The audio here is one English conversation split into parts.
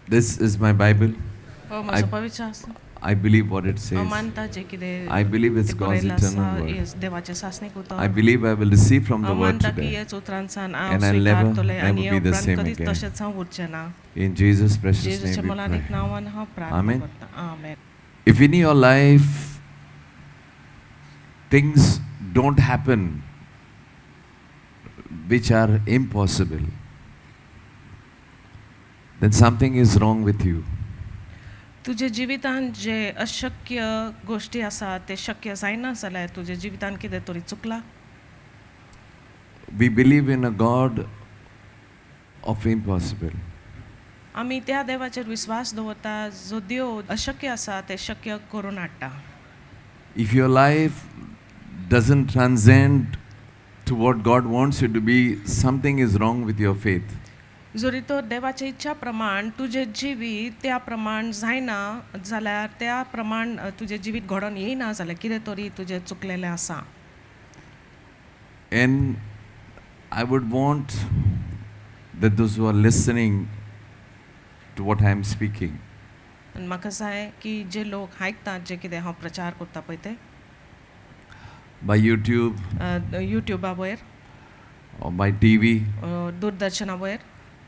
This is my Bible. हो I, म्हजो पवित्र आसा I believe what it हांव says. मानता जे कितें I believe it's ते God's बरयल्लें आसा eternal word. हें देवाचें सासणीक I उतर believe I will receive from the हांव word मानता की today. हेच उतरांसान हांव And I'll never, स्विकारतलें never आनी हे be the उपरांत same कधीच again. तशेंच हांव उरचें ना In Jesus' precious जेजूच्या name we pray. मोलादीक नांवान हांव प्रार्थना Amen. करता आमेन If in your life things don't happen which are impossible, then something is wrong with you. तुजे जिवितांत जे अशक्य गोष्टी आसा ते शक्य जायना जाल्यार तुजे जिवितांत कितें तरी चुकलां We believe in a God of impossible. आमी त्या देवाचेर विश्वास दवरता जो देव अशक्य आसा ते शक्य करून हाडटा If your life doesn't transcend to what God wants you to be, something is wrong with your faith. जरी तर देवाच्या इच्छा प्रमाण तुझे जिवीत त्या प्रमाण जायना जाल्यार त्या प्रमाण तुझे जिवीत घडोवन येयना जाल्यार कितें तरी तुजें चुकलेलें आसा And I would want that those who are listening to what I am speaking, आनी म्हाका जाय की जे लोक आयकतात जे कितें हांव प्रचार करता पळय ते by YouTube युट्यूबा वयर or by TV, दूरदर्शना वयर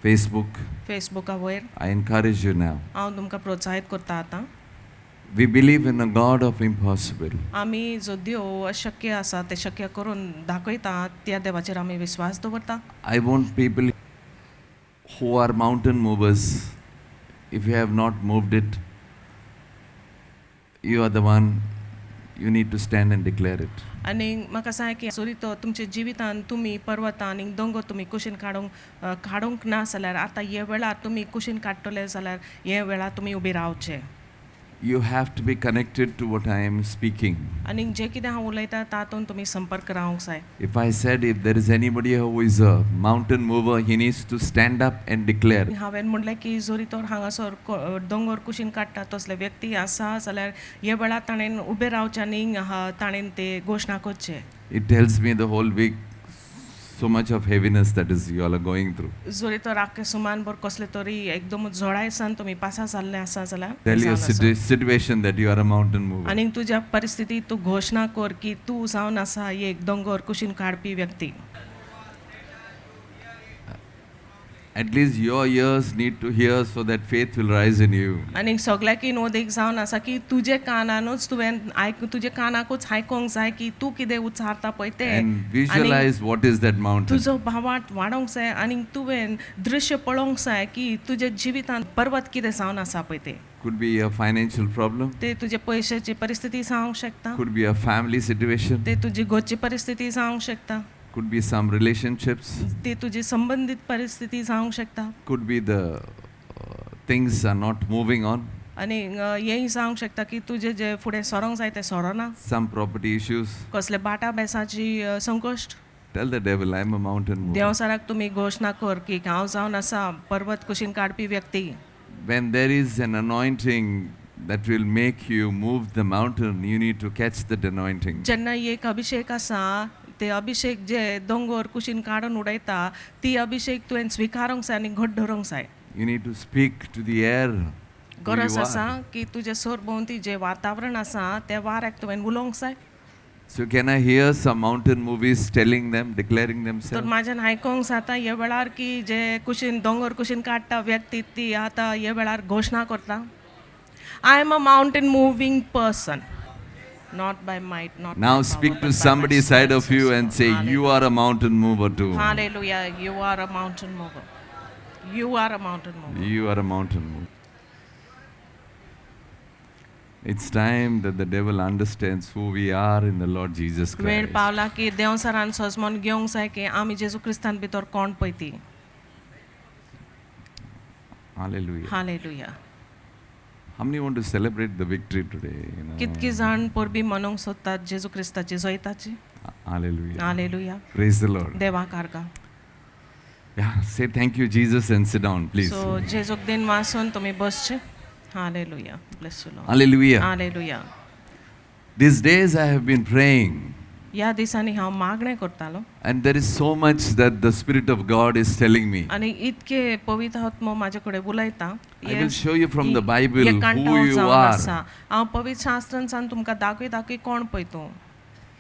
Facebook, फेसबुका वयर I encourage you now. हांव तुमकां प्रोत्साहीत करता आतां We believe in a God of impossible. आमी जो देव अशक्य आसा ते शक्य करून दाखयता त्या देवाचेर आमी विश्वास दवरता I want people who are mountain movers, if you have not moved it, you are the one, you need to stand and declare it. आनी म्हाका जाय की सोरी तो तुमच्या जिवितांत तुमी पर्वतां आनी दोंगर तुमी कुशीन काडूंक ना जाल्यार आतां हे वेळार तुमी कुशीन काडटले जाल्यार हे वेळार तुमी उबे रावचे You have to be connected to what I am speaking. आनी जे कितें हांव उलयतां तातूंत तुमी संपर्क रावंक जाय If I said if there is anybody who is a mountain mover, he needs to stand up and declare. हांवें म्हणलें की जोरी तर हांगासर दोंगर कुशीन काडटा तसले व्यक्ती आसा जाल्यार हे वेळार ताणें उबे रावचें आनी ताणें ते घोशणा करचे It tells me the whole week so much of heaviness that is you all are going through. जोरी तर आख्खे सुमान भर कसले तरी एकदम जोडायसान तुमी पासा जाल्ले आसा जाल्यार Tell your जावन आसा. situation that you are a mountain mover. आनी तुज्या परिस्थितीत तूं घोशणा कर की तूं जावन आसा एक दोंगर कुशीन काडपी व्यक्ती At least your ears need to hear so that faith will rise in you. आनी सगळ्याकीन ओदेक जावन आसा की तुजे कानानूच तुवें तुजे कानाकूच आयकोंक जाय की तूं कितें उच्चारता पळय तें And visualize what is that mountain. तुजो भावार्थ वाडोंक जाय आनी तुवें दृश्य पळोवंक जाय की तुजे जिवितांत पर्वत कितें जावन आसा पळय तें Could be a financial problem, ते तुजे पयशाची परिस्थिती जावंक शकता could be a family situation, ते तुजी घरची परिस्थिती जावंक शकता could be some relationships, ते तुजी संबंधीत परिस्थिती जावंक शकता could be the things are not moving on, आनी हेंय जावंक शकता की तुजे जे फुडें सरोंक जाय तें सरोना some property issues. कसले बाटा बेसाची संकश्ट Tell the devil, I'm a mountain mover. देवसाराक तुमी घोशणा कर की हांव जावन आसा पर्वत कुशीन काडपी व्यक्ती When there is an anointing that will make you move the mountain, you need to catch that anointing. जेन्ना एक अभिषेक आसा ते अभिषेक जे दोंगर कुशीन काडून उडयता ती अभिषेक तुवें स्विकारूंक जाय आनी घट धरूंक जाय You need to speak to the air. who गरज you आसा are. की तुजे सरभोंवती जे वातावरण आसा त्या वाऱ्याक तुवें उलोवंक जाय So can I hear some mountain movies telling them, declaring तर themselves? म्हाज्यान आयकोंक जाता हे वेळार की जे कुशीन दोंगर कुशीन काडटा व्यक्ती ती आतां हे वेळार घोशणा करता I am a mountain moving person not by might not Now speak to somebody side of you and say, you are a mountain mover too. Hallelujah, you are a mountain mover. You are a mountain mover. You are a mountain mover. It's time that the devil understands who we are in the Lord Jesus वेळ Christ. पावला की देवसरान सजमोन घेवंक जाय की आमी जेजू क्रिस्तान भितर कोण पळय ती Hallelujah. Hallelujah How many want to celebrate the victory today? कितकी जाण परबी मनोवंक सोदतात जेजू क्रिस्ताची जैताची Hallelujah. Hallelujah Praise the Lord. देवा कारगा Yeah, say thank you, Jesus, and sit down, please. सो जेजूक दिन वासून तुमी बसचे hallelujah bless you Lord Hallelujah. Hallelujah These days I have been praying ह्या दिसांनी हांव मागणें करतालो And there is so much that the Spirit of God is telling me. आनी इतके पवित्र आत्मो म्हाजे कडेन उलयता I will show you from the Bible hey कांटाळ who you जावन are. आसा. हांव पवित्र शास्त्रांसान तुमकां दाखय कोण पळय तूं.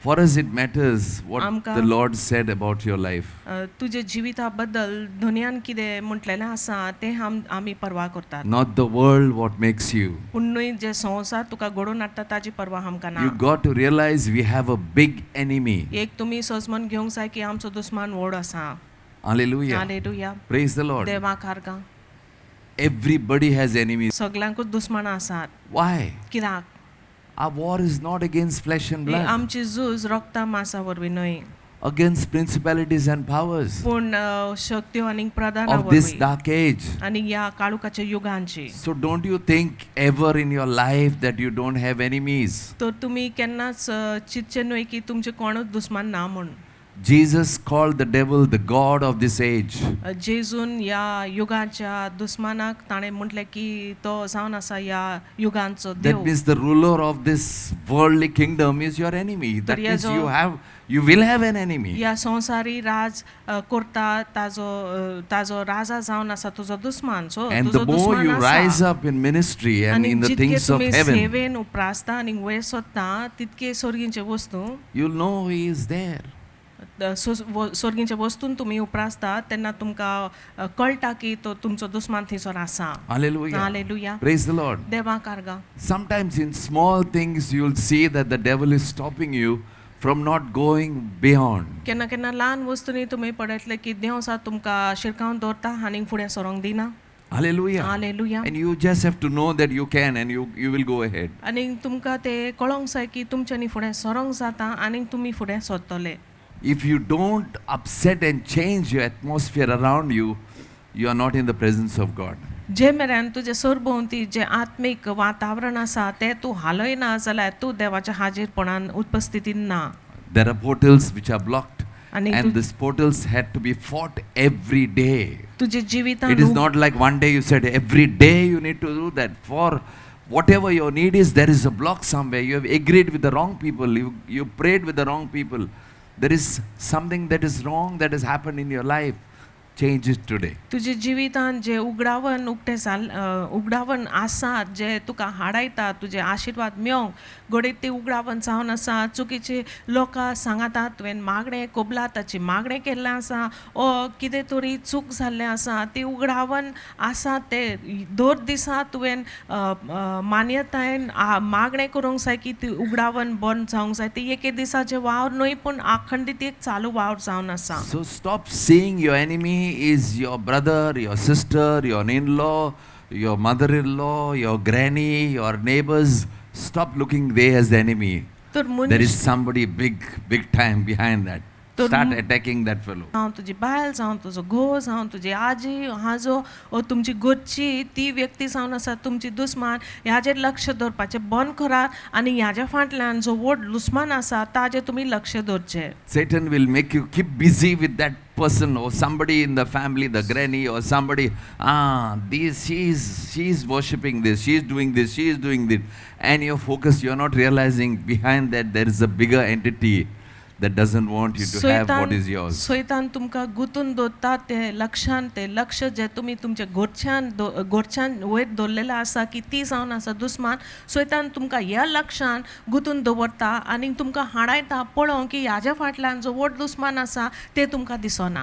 For us, it matters what आमकां- the Lord said about your life. तुजे जिविता बद्दल दुनियान कितें म्हटलेलें आसा तें आमी परवा करतात. Not the world, what makes you. पूण न्हय जे संवसार तुका घडोवन हाडटा ताजी परवा आमकां ना. You got to realize we have a big enemy. एक तुमी सजमन घेवंक जाय की आमचो दुस्मान व्हड आसा. Hallelujah. Hallelujah. Praise the Lord. देवाक आर्गां. Everybody has enemies. सगल्यांकूच दुस्मानां आसात. Why? कित्याक? Our war is not against flesh and blood, आमची झूज रक्ता मांसा वरवीं न्हय. against principalities and powers पूण शक्त्यो आनी प्रधाना of this वरवीं dark age. आनी ह्या काळुकाच्या युगांची. So don't you think ever in your life that you don't have enemies. तर तुमी केन्नाच चिंतचे न्हय की तुमचे कोणूच दुस्मान ना म्हूण. Jesus called the devil the god of this age. जेजून ह्या युगाच्या दुस्मानाक ताणें म्हटलें की तो जावन आसा ह्या युगांचो That Dev. means the ruler of this worldly kingdom is your enemy. That ह्या means जो- you will have an enemy. ह्या संवसारी राज करता ताजो राजा जावन आसा तुजो दुस्मान. सो And तुजो the more दुस्मान you आसा. rise up in ministry and आनी in the जितके things of तुमी heaven, सेवेन उपरासता आनी वयर सोदता तितके सोर्गींचे वस्तू you'll know he is there. सोर्गींच्या वस्तून तुमी उपरासता तेन्ना तुमकां कळटा की तो तुमचो दुस्मान थंयसर आसा. Hallelujah. Hallelujah. Praise the Lord. देवाक आर्गां. Sometimes in small things you'll see that the devil is stopping you from not going beyond. केन्ना केन्ना ल्हान वस्तूंनी तुमी पळयतले की देव आसा तुमकां शिरकावन दवरता आनी फुडें सरोंक दिना. Hallelujah. Hallelujah. And you just have to know that you can and you will go ahead. आनी तुमकां तें कळोंक जाय की तुमच्यांनी फुडें सरोंक जाता आनी तुमी फुडें सरतले. If you don't upset and change your atmosphere around you, you are not in the presence of God. जे मेरेन तुजे सरभोंवती जे आत्मीक वातावरण आसा तें तूं हालयना जाल्यार तूं देवाच्या हाजीरपणान उपस्थितीन ना. There are portals which are blocked, आनी and these portals had to be fought every day. तुजे जिवितान It is not like one day you said every day you need to do that. For whatever your need is, there is a block somewhere. You have agreed with the wrong people. You prayed with the wrong people. There is something that is wrong that has happened in your life. Change it today. तुजे जिवितान जे उगडावण आसा जे तुका हाडायता तुजे आशिर्वाद मेळोंक घडये ते उगडावण जावन आसा चुकीचे लोकां सांगाता तुवें मागणें कोबलाताची मागणें केल्लें आसा ओ कितें तरी चूक जाल्लें आसा ती उगडावण आसा ते दर दिसा तुवें मान्यतायेन मागणें करूंक जाय की ती उगडावण बंद जावंक जाय ती एके दिसाचें वावर न्हय पूण अखंडीत एक चालू वावर जावन आसा. So stop seeing your enemy is your brother, your sister, your in-law, your mother-in-law, your granny, your neighbors. Stop looking they as the enemy. There is somebody big time behind that. Start attacking that fellow. जावं तुजी बायल जावं तुजो घोव जावं तुजी आजी आजो ओ तुमची घरची ती व्यक्ती जावन आसा तुमची दुस्मान ह्याचेर लक्ष दवरपाचें बंद करात आनी ह्याच्या फाटल्यान जो व्हड दुस्मान आसा ताचेर तुमी लक्ष दवरचें. Satan will make you keep busy with that person or somebody in the family, the granny or somebody. She is worshipping this, she is doing this, she is doing this, and you're focused. You're not realizing behind that there is a bigger entity that doesn't want you to have what is yours. सैतान तुमकां गुंतून दवरता ते लक्ष जे तुमी तुमच्या घरच्यान वयर दवरलेलें आसा की ती जावन आसा दुस्मान सैतान तुमकां ह्या लक्षान गुंतून दवरता आनी तुमकां हाडायता पळोवंक की ह्याच्या फाटल्यान जो व्हड दुस्मान आसा ते तुमकां दिसना.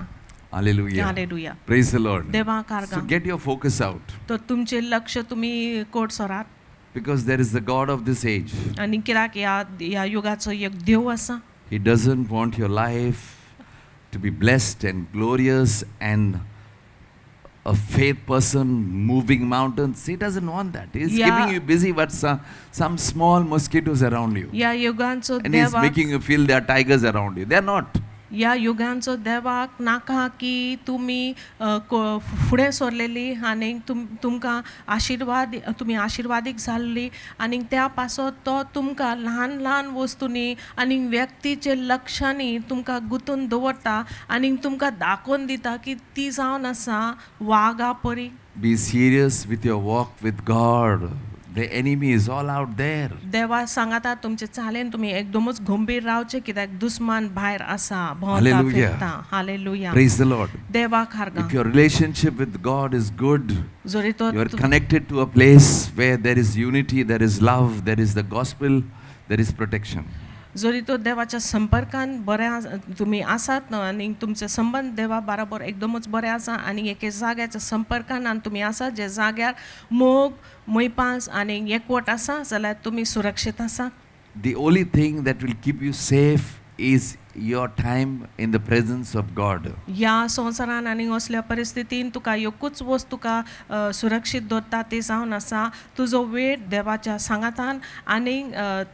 Hallelujah. Hallelujah. Praise the Lord. देवाक So आर्गां. get your focus out, तर तुमचें लक्ष तुमी coat सरात because there is the God of this age. आनी कित्याक ह्या युगाचो एक देव आसा. He doesn't want your life to be blessed and glorious and a faith person moving mountains. He doesn't want that. He's Yeah. keeping you busy with some small mosquitoes around you. ह्या युगांचो And he's देवाक making you feel there are tigers around you. They're not. ह्या युगांचो देवाक नाका की तुमी फुडें सरलेली आनी तुमकां तुमी आशिर्वादीक जाल्ली आनी त्या पासत तो तुमकां ल्हान ल्हान वस्तूंनी आनी व्यक्तीचे लक्षांनी तुमकां गुंतून दवरता आनी तुमकां दाखोवन दिता की ती जावन आसा वागा परी. Be serious with your walk with God. The enemy is all out there. देवा सांगाता तुमचे चालेन तुम्ही एकदमच गंभीर रावचे कित्याक दुश्मन भायर आसा भोंवता Hallelujah. फिरता हालेलुया Praise the Lord. देवाक हारगा If your relationship with God is good, जरी तो you are connected to a place where there is unity, there is love, there is the gospel, there is protection. जरी तो देवाच्या संपर्कान बरे तुम्ही आसात न्हू आनी तुमचे संबंध देवा बरोबर एकदमच बरे आसा आनी एके जाग्याच्या संपर्कान आनी तुमी आसात जे जाग्यार मोग मैपास आनी एकवट आसा जाल्यार तुमी सुरक्षीत आसा The only thing that will keep you safe is your time in the presence of God. ह्या संवसारान आनी असल्या परिस्थितीन तुका एकूच वस्त तुका सुरक्षीत दवरता ती जावन आसा तुजो वेळ देवाच्या सांगातान आनी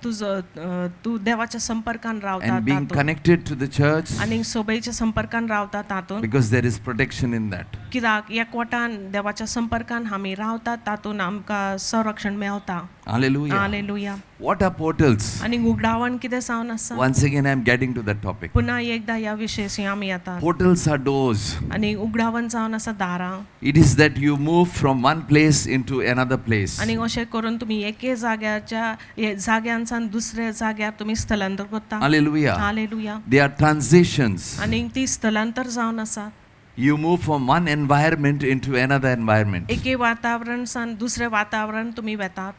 तूं देवाच्या संपर्कान रावता And being तातूंत. connected to the church, आनी सोबेच्या संपर्कान रावता तातूंत because there is protection in that. कित्याक एकवटान देवाच्या संपर्कान आमी रावतात तातूंत आमकां संरक्षण मेळता Hallelujah. Hallelujah What are portals? आनी उगडावण कितें जावन आसा Once again, I am getting to that topic. पुन्हा एकदा ह्या विशयाशी आमी येतात Portals are doors. आनी उगडावण जावन आसा दारां It is that you move from one place into another place. आनी अशें करून तुमी एके जाग्यांसान दुसऱ्या जाग्यार तुमी स्थलांतर करता Hallelujah. Hallelujah They are transitions. आनी ती स्थलांतर जावन आसा You move from one environment into another environment. एके वातावरणसान दुसरे वातावरण तुमी वेतात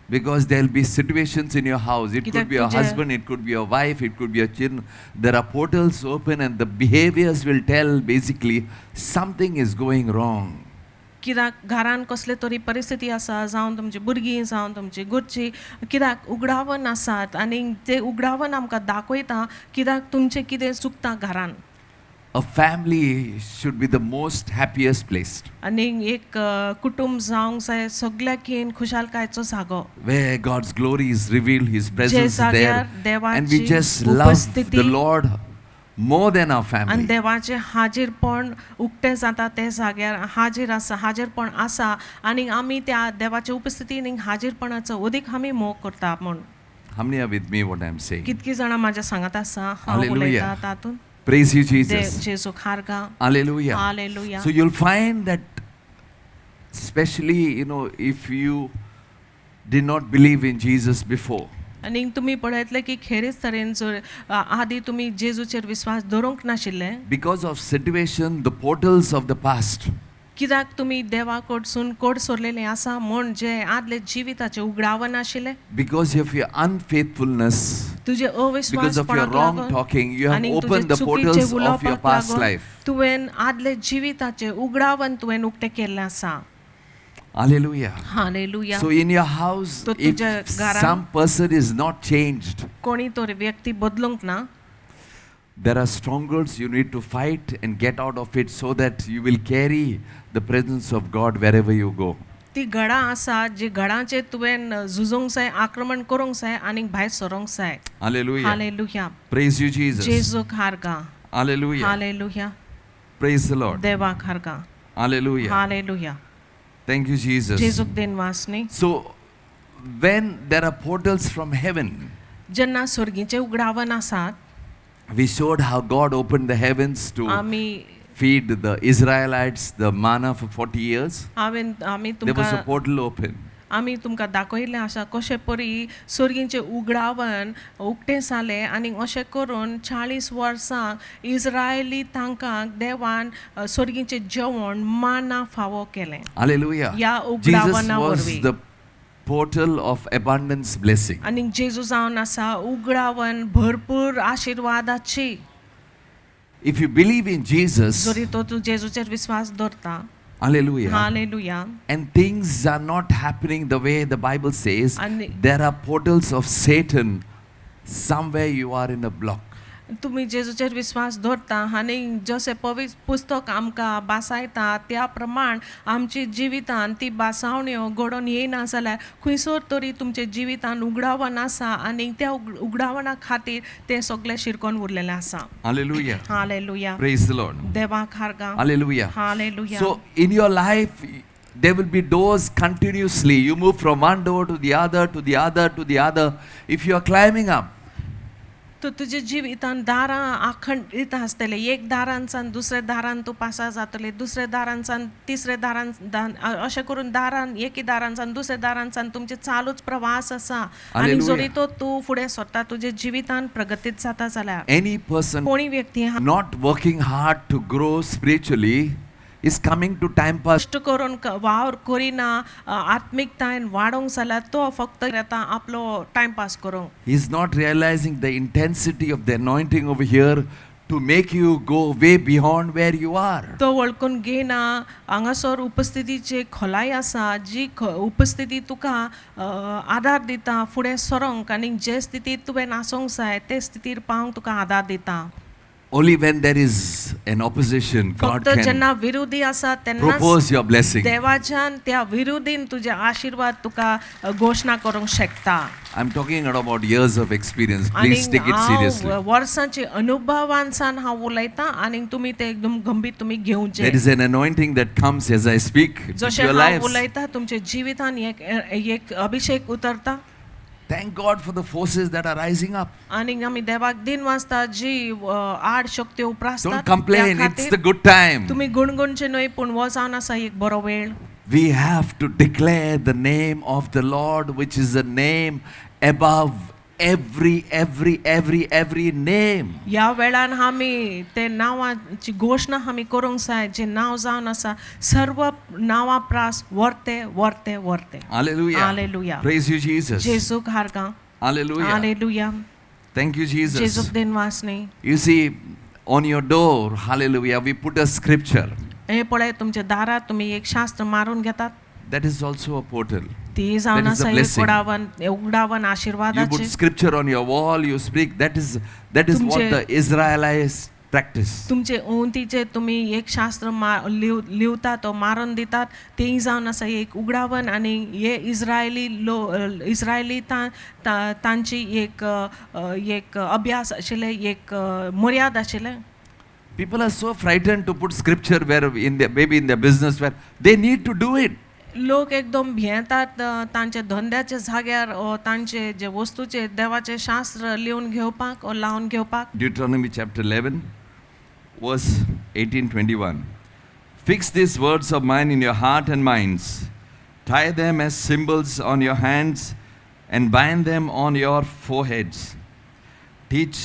Because there will be situations in your house. It Kidak could be your tujhe- husband, it could be your wife, it could be your children. There are portals open and the behaviors will tell basically something is going wrong. कित्याक घरान कसले तरी परिस्थिती आसा जावं तुमची भुरगीं जावं तुमची घरची कित्याक उगडावण आसात आनी ते उगडावण आमकां दाखयता कित्याक तुमचें कितें चुकता घरान A family should be the most happiest place आनी एक कुटुंब जावंक जाय सगळ्याकीन खुशालकायेचो जागो where God's glory is revealed, His J presence is जाग्यार there, and we देवाची just love उपस्थिती the Lord more than our आनी family. देवाचें हाजीरपण उक्तें जाता ते जाग्यार हाजीरपण आसा आनी आमी त्या देवाच्या उपस्थितीन हाजीरपणाचो अदीक आमी मोग करता म्हूण How many are with me what I'm saying? कितकी जाणां म्हाज्या सांगात आसा हांव Hallelujah. उलयतां तातूंत Praise you, Jesus. जेजूक हारगा Hallelujah. Hallelujah So you'll find that, especially, if you did not believe in Jesus before, आनी तुमी पळयतले की खेरीच तरेन जर आदी तुमी जेजूचेर विश्वास दवरूंक नाशिल्ले because of situation, the portals of the past, कित्याक तुमी देवा कडसून कोड सोरलेले आसा म्हूण जे आदले जिविताचे उगडावण आशिल्ले because of your unfaithfulness, तुजे because of your अविश्वासपणाक wrong लागून talking, you have आनी opened the तुजे portals चुकीचे of your उलोवपाक past लागून life. तुवें आदले जिविताचे उगडावण तुवें उक्तें केल्लें आसा Hallelujah. Hallelujah So in your house, तो if तुझ्या घरान- some person is not changed, कोणी तरी व्यक्ती बदलूंक ना there are strongholds you need to fight and get out of it so that you will carry the presence of God wherever you go. ती घडा आसा जी घडांचेर तुवें झुजोंक जाय आक्रमण करूंक जाय आनी भायर सरोंक जाय Hallelujah. Hallelujah Praise you, Jesus. जेजूक हारगा Hallelujah. Hallelujah Praise the Lord. देवाक हारगा Hallelujah. Hallelujah Thank you, Jesus. जेजूक दिनवासनी So, when there are portals from heaven, जेन्ना स्वर्गीचे उगडावण आसात we showed how God opened the heavens to आमी feed the Israelites the manna for 40 years. आमी There was a तुमकां portal open. आमी तुमकां दाखयल्लें आसा कशें परी स्वर्गीचें उगडावण उक्तें जालें आनी अशें करून 40 वर्सां इस्रायली तांकां देवान स्वर्गीचें जेवण माना फावो केलें Hallelujah. या Jesus उगडावणा was वरवीं the portal of abundance blessing. आनी जेजू जावन आसा उगडावण भरपूर आशिर्वादाची If you believe in Jesus, जरी तो तूं जेजूचेर विश्वास दवरता hallelujah, hallelujah and things are not happening the way the Bible says, And- there are portals of Satan. Somewhere you are in a block. तुमी जेजूचेर विश्वास दवरता आनी जशें पवित्र पुस्तक आमकां बासायता त्या प्रमाण आमची जिवितान ती बासावण्यो घडोवन येयना जाल्यार खंयसर तरी तुमच्या जिवितान उगडावण आसा आनी त्या उगडावणा खातीर तें सगळें शिरकोन उरलेलें आसा Hallelujah. Hallelujah Praise the Lord. देवाक हारगा Hallelujah. Hallelujah So in your life, there will be doors continuously. You move from one door to the other, to the other, to the other. If you are climbing up, तो तुझे जिवितान दारां अखंडित आसतले एक दारांसान दुसऱ्या दारान तूं पासा जातले दुसऱ्या दारांसान तिसऱ्या दारान अशें करून दारान एकी दारांसान दुसऱ्या दारांसान तुमचे चालूच प्रवास आसा आनी Hallelujah. जरी तो तूं फुडें सरता तुजे जिवितान प्रगतीत जाता जाल्यार Any person कोणी व्यक्ती not working hard to grow spiritually is coming to time pass. कष्ट करून वावर करिना आत्मिकतायेन वाडोंक जाल्यार तो फक्त येता आपलो टायमपास करूंक He is not realizing the intensity of the anointing over here to make you go way beyond where you are. तो वळखून घेना हांगासर उपस्थितीची खोलाय आसा जी उपस्थिती तुका आदार दिता फुडें सरोंक आनी जे स्थितीत तुवें आसूंक जाय ते स्थितीर पावंक तुका आदार दिता Only when there is an opposition, God फक्त can जेन्ना विरोधी आसा तेन्ना propose your blessing. देवाच्यान त्या विरोधीन तुजे आशीर्वाद तुका घोषणा करूंक शकता I'm talking about years of experience. आनी Please take it seriously. वर्सांचे अनुभवांसान हांव उलयतां आनी तुमी ते एकदम गंभीर तुमी घेवचे There is an anointing that comes as I speak into जशें your हांव lives. उलयतां तुमचे जिवितान एक अभिषेक उतरता Thank God for the forces that are rising up. आनी आमी देवाक दिन वाजता जी आड शक्ती उप्रासतात Don't complain. त्या It's खातीर the good time. तुमी गुणगुणचे न्हय पूण हो जावन आसा एक बरो वेळ We have to declare the name of the Lord, which is a name above every name. ह्या वेळान आमी ते नांवाची घोषणा आमी करूंक जाय जे नांव जावन आसा सर्व नांवां प्रास वर्ते वर्ते वर्ते Hallelujah. Hallelujah. Praise you, Jesus. जेजूक हारगां Hallelujah. Hallelujah Thank you, Jesus. जेजूक दिनवासनी You see, on your door, hallelujah, we put a scripture. हे पळय तुमच्या दारात तुम्ही एक शास्त्र मारून घेतात That is also a portal. ती जावन That is a आसा एक blessing. उगडावन You आशीर्वादाचे put scripture on your wall, you speak. That is what तुमचे- the Israelites practice. तुमचे उंतीचे तुम्ही एक शास्त्र लिवता तो मारून दितात ते जावन आसा एक उगडावन आणि हे इस्रायली तांची एक अभ्यास आशिल्ले एक मर्याद आशिल्ले People are so frightened to put scripture where maybe in their business where they need to do it. लोक एकदम भियेतात तांचे धंद्याचे जाग्यार तांचे जे वस्तूचे देवाचे शास्त्र लिहून घेवपाक ओ लावन घेवपाक Deuteronomy chapter 11, verse 18-21. Fix these words of mine in your heart and minds. Tie them as symbols on your hands and bind them on your foreheads. Teach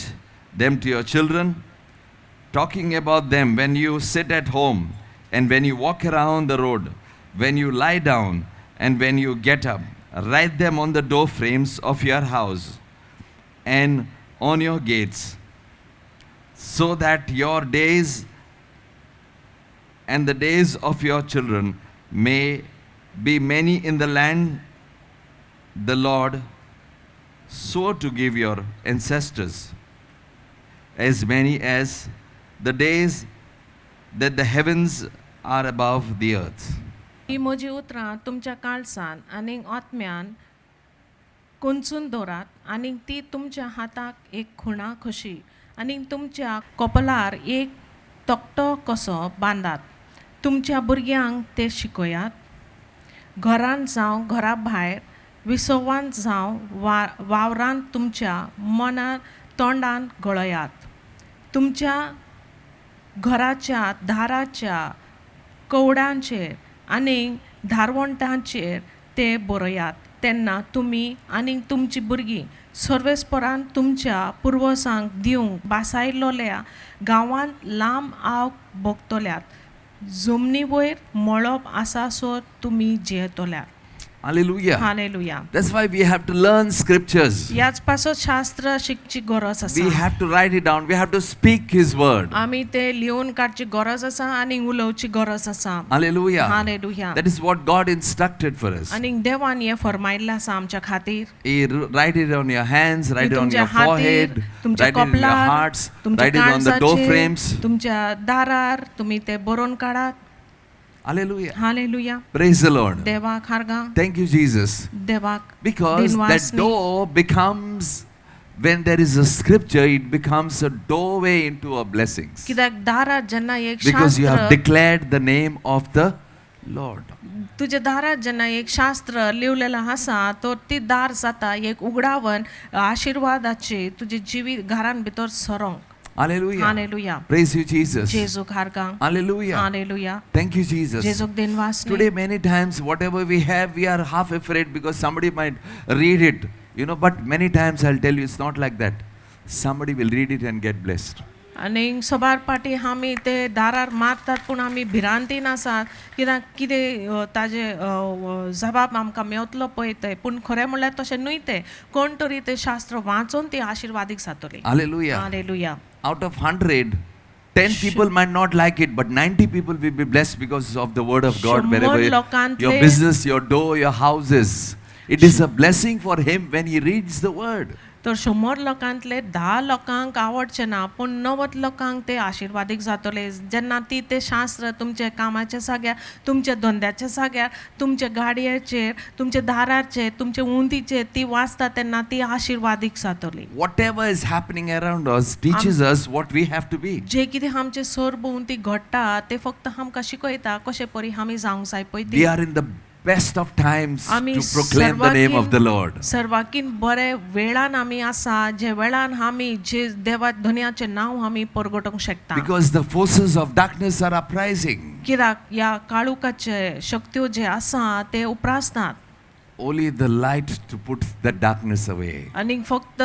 them to your children, talking about them when you sit at home and when you walk around the road, when you lie down and when you get up. Write them on the door frames of your house and on your gates, so that your days and the days of your children may be many in the land the Lord swore to give your ancestors, as many as the days that the heavens are above the earth. ही म्हजी उतरां तुमच्या काळजान आनी आत्म्यान कोंचून दवरात आनी ती तुमच्या हाताक एक खुणा कशी आनी तुमच्या कपलार एक तकटो कसो बांदात तुमच्या भुरग्यांक ते शिकयात घरांत जावं घरा भायर विसवांत जावं वावरांत तुमच्या मनात तोंडान गळयात तुमच्या घराच्या दाराच्या कवडांचेर आनी धारवंटांचेर ते बरयात तेन्ना तुमी आनी तुमची भुरगीं सर्वेस्परान तुमच्या पुर्वसांक दिवंक बासायलोल्या गांवांत लांब आव भोगतल्यात जमनी वयर मळब आसा सो तुमी जेतल्यात Hallelujah. Hallelujah That's why we have to learn scriptures. याच पासत शास्त्र शिकची गरज We आसा have to write it down. We have to speak His word. आमी ते लिहून काडची गरज आसा आनी उलोवची गरज आसा Hallelujah. Hallelujah That is what God instructed for us. आनी देवान हे फरमायल्लें आसा आमच्या खातीर Write it on your hands, write it on तुमच्या your हातीर forehead, तुमच्या write it in your कपलार hearts, तुमच्या write it on the door काळजाचेर frames. तुमच्या दारार तुमी ते बरोवन काडात Hallelujah. Hallelujah Praise the Lord. देवाक हारगा Thank you, Jesus. देवाक Because that दिनवासनी. door becomes, when there is a scripture, it becomes a doorway into our blessings. कित्याक दारात जेन्ना एक Because you have शास्त्र declared the name of the Lord. तुझ्या दारात जेन्ना एक शास्त्र लिवलेलं आसा तो ती दार जाता एक उगडावन आशिर्वादाची तुझे जिवी घरान भितर सरोंक. Hallelujah. Hallelujah. Praise you, Jesus. जेजूक हारगां. Hallelujah. Hallelujah. Thank you, Jesus. जेजूक दिनवासनी. Today, many times, whatever we have, we are half afraid because somebody might read it. But many times I'll tell you, it's not like that. Somebody will read it and get blessed. आणि सबार पाटी आमी ते दारार मारतात पूण आमी भिरांतीन आसात कित्याक कितें ताजे जबाब आमकां मेवतलो पळय ते पूण खरें म्हणल्यार तशें न्हय तें कोण तरी तें शास्त्र वाचून ती आशिर्वादीक जातली. Hallelujah. Hallelujah. Out of 100, 10 people might not like it, but 90 people will be blessed because of the word of God. Wherever your business, your door, your houses, it is a blessing for him when he reads the word. तर 100 लोकांतले 10 लोकांक आवडचे ना पूण 90 लोकांक ते आशिर्वादीक जातले जेन्ना ती ते शास्त्र तुमचे कामाच्या जाग्यार तुमच्या धंद्याच्या जाग्यार तुमच्या गाडयेचेर तुमच्या दाराचेर तुमच्या उंतीचेर ती वाचता तेन्ना ती आशिर्वादीक जातली. Whatever is happening around us teaches us what we have to be. जे कितें आमचे सरभोंवती घडटा ते फक्त आमकां शिकयता कशे परी आमी जावंक जाय पळय. We are in the best of times to proclaim the name of the Lord. सर्वाकीन बरे वेळान आमी आसा जे वेळान आमी जे देवा धन्याचे नांव आमी परगटोवंक शकता. Because the forces of darkness are uprising. कित्याक या काळुकाचे शक्त्यो जे आसा ते उप्रासतात. Only the light to put the darkness away. आणि फक्त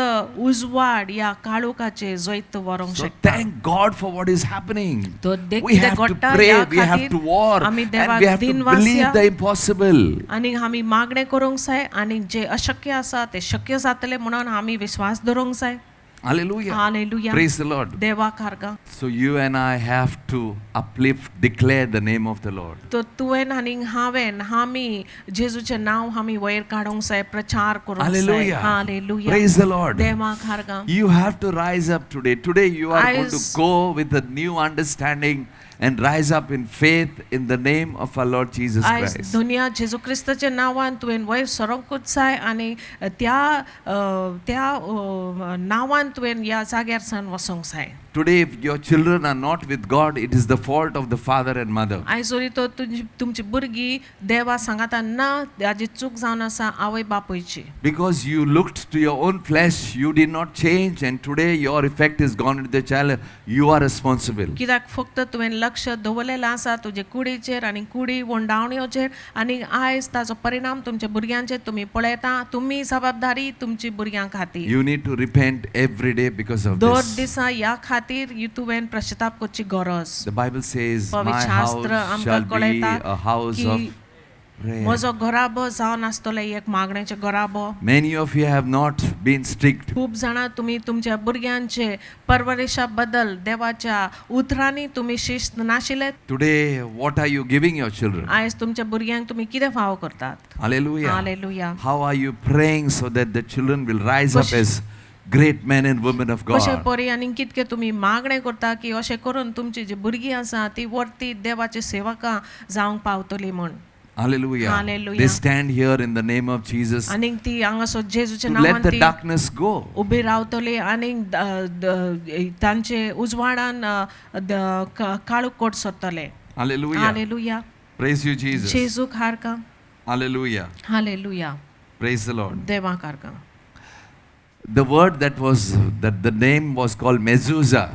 उजवाड या काळुकाचे जैत व्हरोंक So शकता. thank God for what is happening. तो We have to pray, we have to war, and we have to believe the impossible. आणि आमी मागणे करूंक जाय आणि जे अशक्य आसा ते शक्य जातले म्हणून आमी विश्वास दवरूंक जाय. Hallelujah. Hallelujah. Praise the Lord. देवाक हारगा. So you and I have to uplift, declare the name of the Lord. तो तुवेन आनी हांवेन आमी जेजूचे नांव आमी वयर काडूंक जाय प्रचार करूंक जाय. Hallelujah. Hallelujah. Praise the Lord. देवाक हारगा. You have to rise up today. Today you are going to go with a new understanding and rise up in faith in the name of our Lord Jesus आयज Christ. दुनिया जेजू क्रिस्ताच्या नांवान तुवेन वयर सरोंकूच जाय आनी त्या नांवान तुवेन या जाग्यार सान वसोंक जाय. Today, if your children are not with God, it is the fault of the father and mother. आयज जरी तो तुमची भुरगीं देवा सांगाता ना ताजी चूक जावन आसा आवय बापूयची. Because you looked to your own flesh, you did not change, and today your effect is gone into the child. You are responsible. कित्याक फक्त तुवें लक्ष दवरलेलें आसा तुजे कुडीचेर आनी कुडी वोंडावण्योचेर आनी आयज ताजो परिणाम तुमच्या भुरग्यांचेर तुमी पळयता. तुमी जबाबदारी तुमची भुरग्यां खातीर. You need to repent every day because of there this. दिसा ह्या खातीर तुवें पश्चाताप करची गरज. The Bible says, my पवित्र house शास्त्र आमकां shall be कळयता a house की of prayer. म्हजो घराबो जावन आसतलो एक मागणेचो घराबो. Many of you have not been strict. खूब जाणां तुमी तुमच्या भुरग्यांचे परवरिशा बद्दल देवाच्या उतरांनी तुमी शिस्त नाशिल्ले. Today, what are you giving your children? आयज तुमच्या भुरग्यांक तुमी कितें फाव करतात. Hallelujah. Hallelujah. How are you praying so that the children will rise up as great men and women of कशे God? परी आनी कितके तुमी मागणे करता की अशें करून तुमची जी भुरगीं आसा ती वर्ती देवाची सेवकां जावंक पावतली म्हण. Hallelujah. Hallelujah. They stand here in the name of Jesus to आनी ती हांगासर जेजूच्या let नांवान the ती darkness go. उबी रावतली आनी तांचे उजवाडान काळूक coat सोदतले. Hallelujah. Hallelujah. Praise you, Jesus. जेजूक हारका. Hallelujah. Hallelujah. Praise the Lord. देवाक हारका. The word that the name was called mezuzah,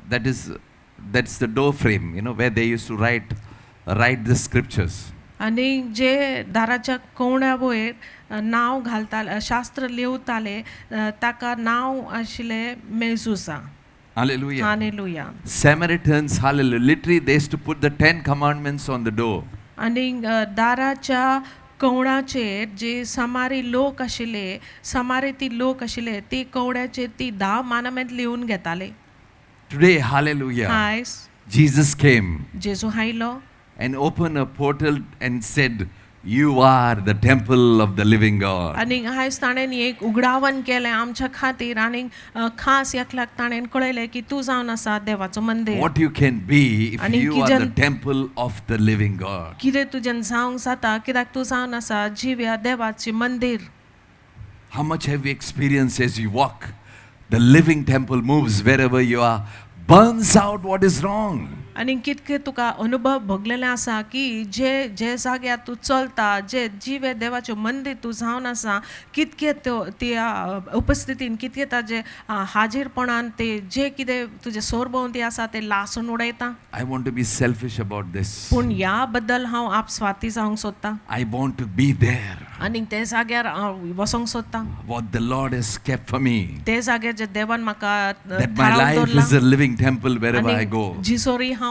that's the door frame, where they used to write the scriptures. आनी जे दाराच्या कोवण्या वयर नांव घालताले शास्त्र लिवताले ताका नांव आशिल्लें मेजुसा. Hallelujah. Hallelujah. Samaritans, hallelujah. Literally, they used to put the 10 commandments on the door. आनी दाराच्या कवणाचेर जे समारी लोक आशिल्ले समारिती लोक आशिल्ले ती कवण्याचेर ती 10 मानमेंट लिहून घेताले. Today, hallelujah. आयज Jesus came जेजू आयलो and opened a portal and said, you are the temple of the living God. आनी आयज ताणें एक उगडावण केलें आमच्या खातीर आनी खास एकल्याक ताणें कळयलें की तूं जावन आसा देवाचो मंदीर. What you can be if आणि you are the Kijan- temple of the living God. कितें तुजें जावंक जाता कित्याक तूं जावन आसा जिव्या देवाचें मंदीर. How much have you experienced as you walk? The living temple moves wherever you are, burns out what is wrong. आणि कितके तुका अनुभव भोगलेले आसा की जे जाग्यार तूं चलता जे जिवे देवाच्यो मंदी तूं जावन आसा कितके त्या उपस्थितीन कितके ताजे हाजीरपणान ते जे कितें तुजे सोरभोंवती आसा ते लासून उडयता. I want to be selfish about this. पूण ह्या बद्दल हांव आपस्वार्थी जावंक सोदतां I want to be there. आनी ते जाग्यार हांव वसोंक सोदतां. What the Lord has kept for me. ते जाग्यार जे देवान म्हाका That my life is a living temple wherever I go. जिसोरी हांव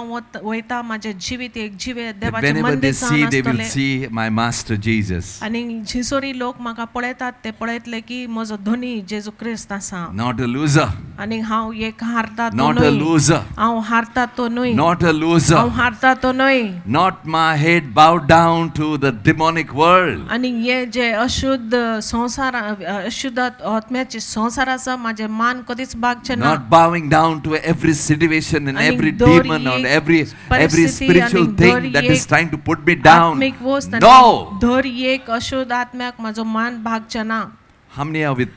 वयता म्हाजे जिवीत एक जिवे That देवाचे whenever मंदीर they see, जावन they will आसतले. see my master Jesus. आनी जिसोरी लोक म्हाका पळयतात ते पळयतले की म्हजो धनी जेजू क्रिस्त आसा. Not a loser. आनी हांव एक हारता तो Not a न्हय. loser. हांव हारता तो न्हय. Not a हांव loser. हारता तो न्हय. Not my head bowed down to the demonic world. आनी हे जे अशुद्ध संसार अशुद्ध आत्म्याचे संसार आसा माझे मान कधीच बागचे ना. Not bowing down to every situation and आणि every दर demon or एक every परिस्थिती spiritual आणि thing दर that is एक trying to put me down. आत्मिक वस्त No. दर एक अशुद्ध आत्म्याक माझो मान भागचे ना. How many of you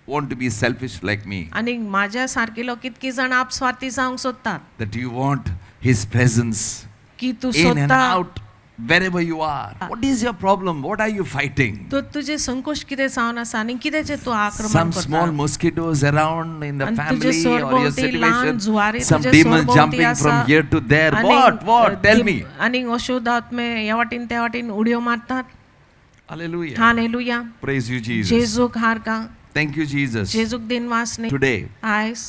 want to be selfish like me? आणि माझ्या सारकेलो कितकी जण आपस्वार्थी जावंक सोदतात That you want His presence की तू in and सोदता out wherever you are. What is your problem? What are you fighting? तो तुझे संकोच कितें जावन आसा आनी कितेंचे तू आक्रमण Some small करता. mosquitoes around in the आणि तुझे family or your सोरभोंवती ल्हान situation. जुवारी Some तुझे demons सोरभोंवती jumping आसा. from here to there. आणि, What? Tell me. आणि अशुद्ध आत्मे ह्या वाटेन त्या वाटेन उडयो मारतात. Hallelujah. Hallelujah. Praise you, Jesus. जेजूक हारका. Thank you, Jesus. जेजूक दिन वासने. Today, आयज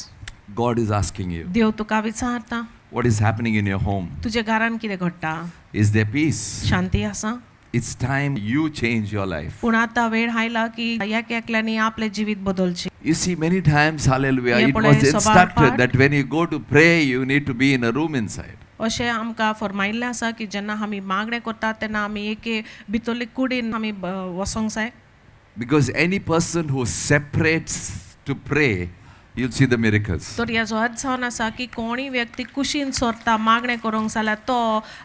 God is asking you, देव तुका विचारता what is happening in your home? तुझे घरान कितें घडटा. Is there peace? शांती आसा. It's time you change your life. पूण आतां वेळ आयला की एक एकल्यानी आपले जिवीत बदलचे. You see, many times, hallelujah, hey it पळय, was सभार instructed पाठ. that when you go to pray, you need to be in a room inside. अशें आमकां फरमायिल्लें आसा की जेन्ना आमी मागणें करतात तेन्ना आमी एके भितरले कुडीन आमी वसोंक जाय. Because any person who separates to pray, you'll see the miracles. तर ह्याचो अर्थ जावन आसा की कोणी व्यक्ती कुशीन सोरता मागणें करूंक जाल्यार तो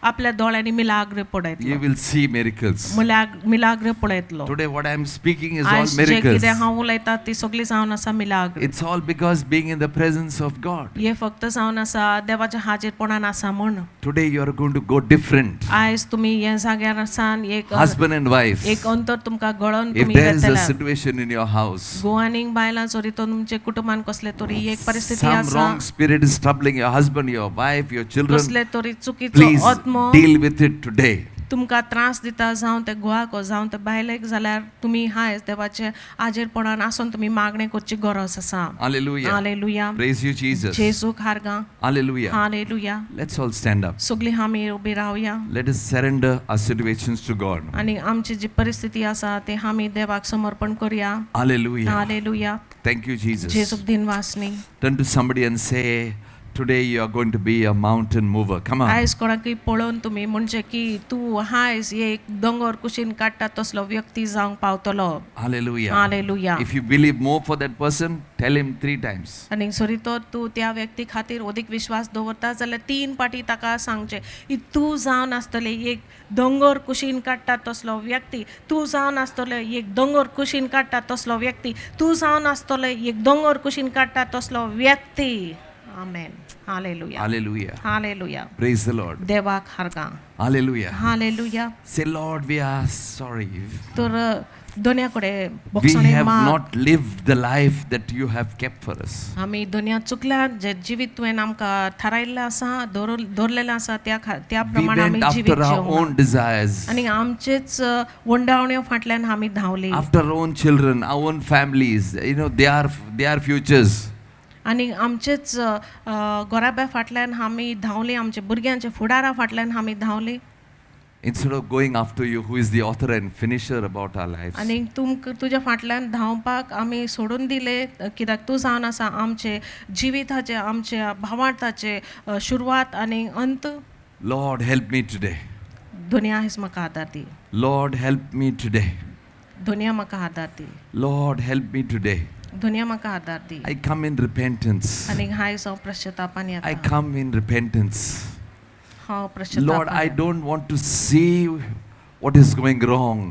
आपल्या दोळ्यांनी मिलाग्र You पळयतलो. will see miracles. मिलाग्र पळयतलो. Today, what I'm speaking is all आयज जे miracles. कितें हांव उलयता ती सगळी जावन आसा मिलाग्र. It's all because being in the presence of God. हे फक्त जावन आसा देवाच्या हाजीरपणान आसा म्हण. Today, you are going to go different. आयज तुमी ह्या जाग्यार आसान एक Husband and wife. एक अंतर तुमकां गळोन If तुमी there is a घेतल्यार. situation in your house, गोवानीक बायलां जरी तो तुमचे कुटुंबान कसले तरी एक परिस्थिती some आसा. wrong spirit is troubling your husband, your wife, your children, कसले तरी चुकीचो please आत्मो deal with it today. तुमकां त्रास दिता जावं ते गुवाक जावं ते बायलेक जाल्यार तुमी हायज देवाचे हाजीरपणान आसून तुमी मागणें करची गरज आसा. Hallelujah. Hallelujah. Praise you, Jesus. जेजूक हारगा. Hallelujah. Hallelujah. Let's all stand up. सगळीं आमी उबी रावया Let us surrender our situations to God. आनी आमची जी परिस्थिती आसा ती आमी देवाक समर्पण करुया. Hallelujah. Hallelujah. Thank you, Jesus. जेजूक दिन वासनी. Turn to somebody and say, today you are going to be a mountain mover. Come on. आयज कोणाकय पळोवन तुमी म्हणजे की तूं हायज एक दोंगर कुशीन काडटा तसलो व्यक्ती जावंक पावतलो. Hallelujah. Hallelujah. If you believe more for that person, tell him 3 times. आनी सरी तो तूं त्या व्यक्ती खातीर अदीक विश्वास दवरता जाल्यार 3 पाटी ताका सांगचें की तूं जावन आसतलें एक दोंगर कुशीन काडटा तसलो व्यक्ती. तूं जावन आसतलें एक दोंगर कुशीन काडटा तसलो व्यक्ती. तूं जावन आसतलें एक दोंगर कुशीन काडटा तसलो व्यक्ती. आमेन. Hallelujah. Hallelujah. Hallelujah. Praise the Lord. देवाक हारगा. Hallelujah. Hallelujah. Say, Lord, we are sorry. तर दोनिया कडे We बोगसणे have माग. not lived the life that you have kept for us. आमी दुनिया चुकल्यात जे जिवीत तुवें आमकां थारायल्लें आसा दवरलेलें आसा त्या We प्रमाण आमी went जिवीत after our जिवंक own desires, आनी आमचेच वंडावण्यो फाटल्यान आमी धांवली after our own children, our own families. You know, they are futures. आनी आमचेच गोराब्या फाटल्यान आमी धांवली आमच्या भुरग्यांच्या फुडारा फाटल्यान आमी धांवली Instead of going after you, who is the author and finisher about our lives. आनी तुज्या फाटल्यान धांवपाक आमी सोडून दिले कित्याक तूं जावन आसा आमचे जिविताचे आमच्या भावार्थाचे सुरवात आनी अंत. Lord, help me today. दुनिया आयज म्हाका आदार दी. Lord, help me today. दुनिया म्हाका आदार दी. Lord, help me today. दुनिया म्हाका आदार दी. I come in repentance. आनी हायज हांव प्रश्चातापान I येता. come in repentance. हांव Lord, प्रश्चातापान I येता. don't want to see what is going wrong.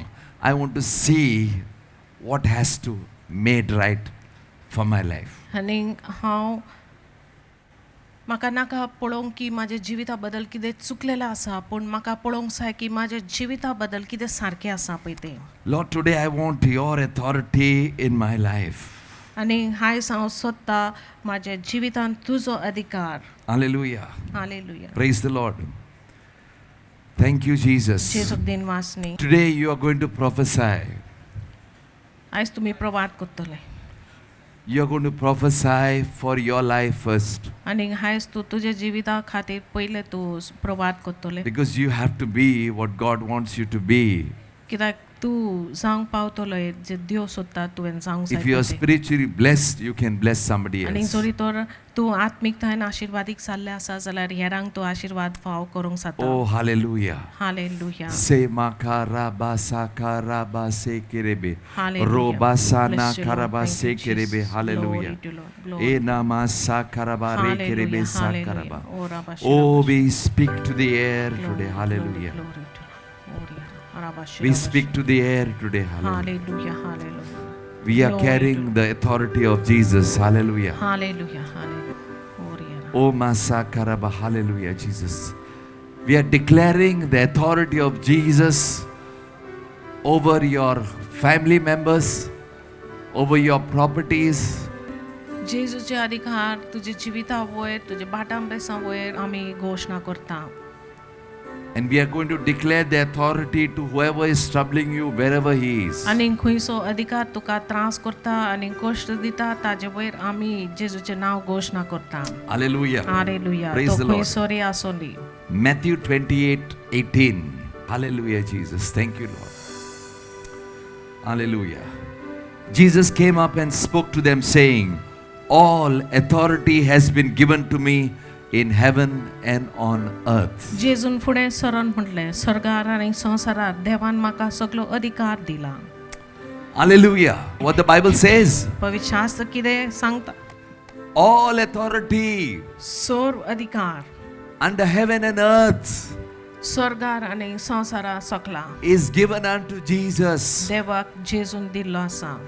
I want to see what has to be made right for my life. आनी हांव म्हाका नाका पळोवंक की म्हाज्या जिविता बद्दल कितें चुकलेलें आसा पूण म्हाका पळोवंक जाय की म्हाज्या जिविता बद्दल कितें सारकें आसा पळय तें. Lord, today I want your authority in my life. आनी आयज हांव सोदतां म्हाज्या जिवितांत तुजो अधिकार. Hallelujah. Hallelujah. Praise the Lord. Thank you, Jesus. जेजूक दिन वासनी. Today you are going to prophesy. आयज तुमी प्रवाद करतले You are going to prophesy for your life first. आनी आयज तूं तुज्या जिविता खातीर पयले तूं प्रवाद करतले Because you have to be what God wants you to be. कित्याक तूं जावंक पावतलो जे देव सोदता तुवें जावंक If you are जाय. spiritually blessed, you can bless somebody आनी else. जरी तर तूं आत्मीकतायेन आशिर्वादीक जाल्लें आसा जाल्यार हेरांक तूं आशिर्वाद फाव करूंक जाता. Oh, hallelujah. Hallelujah. Se makara basa karaba se kerebe. Hallelujah. Robasana Bless you, Lord. karaba Thank se you, kerebe. Jesus. Hallelujah. Glory to Lord. Glory. E namasa karaba re kerebe Hallelujah. sa Hallelujah. karaba. Oh, Rabba Oh, Shira we speak to the air Glory, today. Hallelujah. Glory to Lord. Oh, Rabba Shira We speak to the air today. Hallelujah. Hallelujah. Hallelujah. We are Glory carrying to- the authority of Jesus. Hallelujah. Hallelujah. Hallelujah. Oh, Riya. Oh, Masa Karaba. Hallelujah, Jesus. We are declaring the authority of Jesus over your family members, over your properties. जेजूचे अधिकार तुझे जिविता वयर तुझे बाटांबेसा वयर आमी घोषणा करता. And we are going to declare the authority to whoever is troubling you, wherever he is. आनी खंयचो अधिकार तुका त्रास करता आनी कश्ट दिता ताजे वयर आमी जेजूचे नांव घोषणा करता. Hallelujah. हालेलुया. Praise तो the Lord. खंयसोरी Asoli. Matthew 28:18. Hallelujah, Jesus. Thank you, Lord. Hallelujah. Jesus came up and spoke to them, saying, all authority has been given to me in heaven and on earth. जेजून फुडें सरोन म्हटलें सर्गार आनी संवसारार देवान म्हाका सगलो अधिकार दिला. Hallelujah. What the Bible says, पवित्र शास्त्र कितें सांगता? all authority सर्व अधिकार under heaven and earth स्वर्गार आनी संवसारा सकला is given unto Jesus, देवाक जेजून दिल्लो आसा.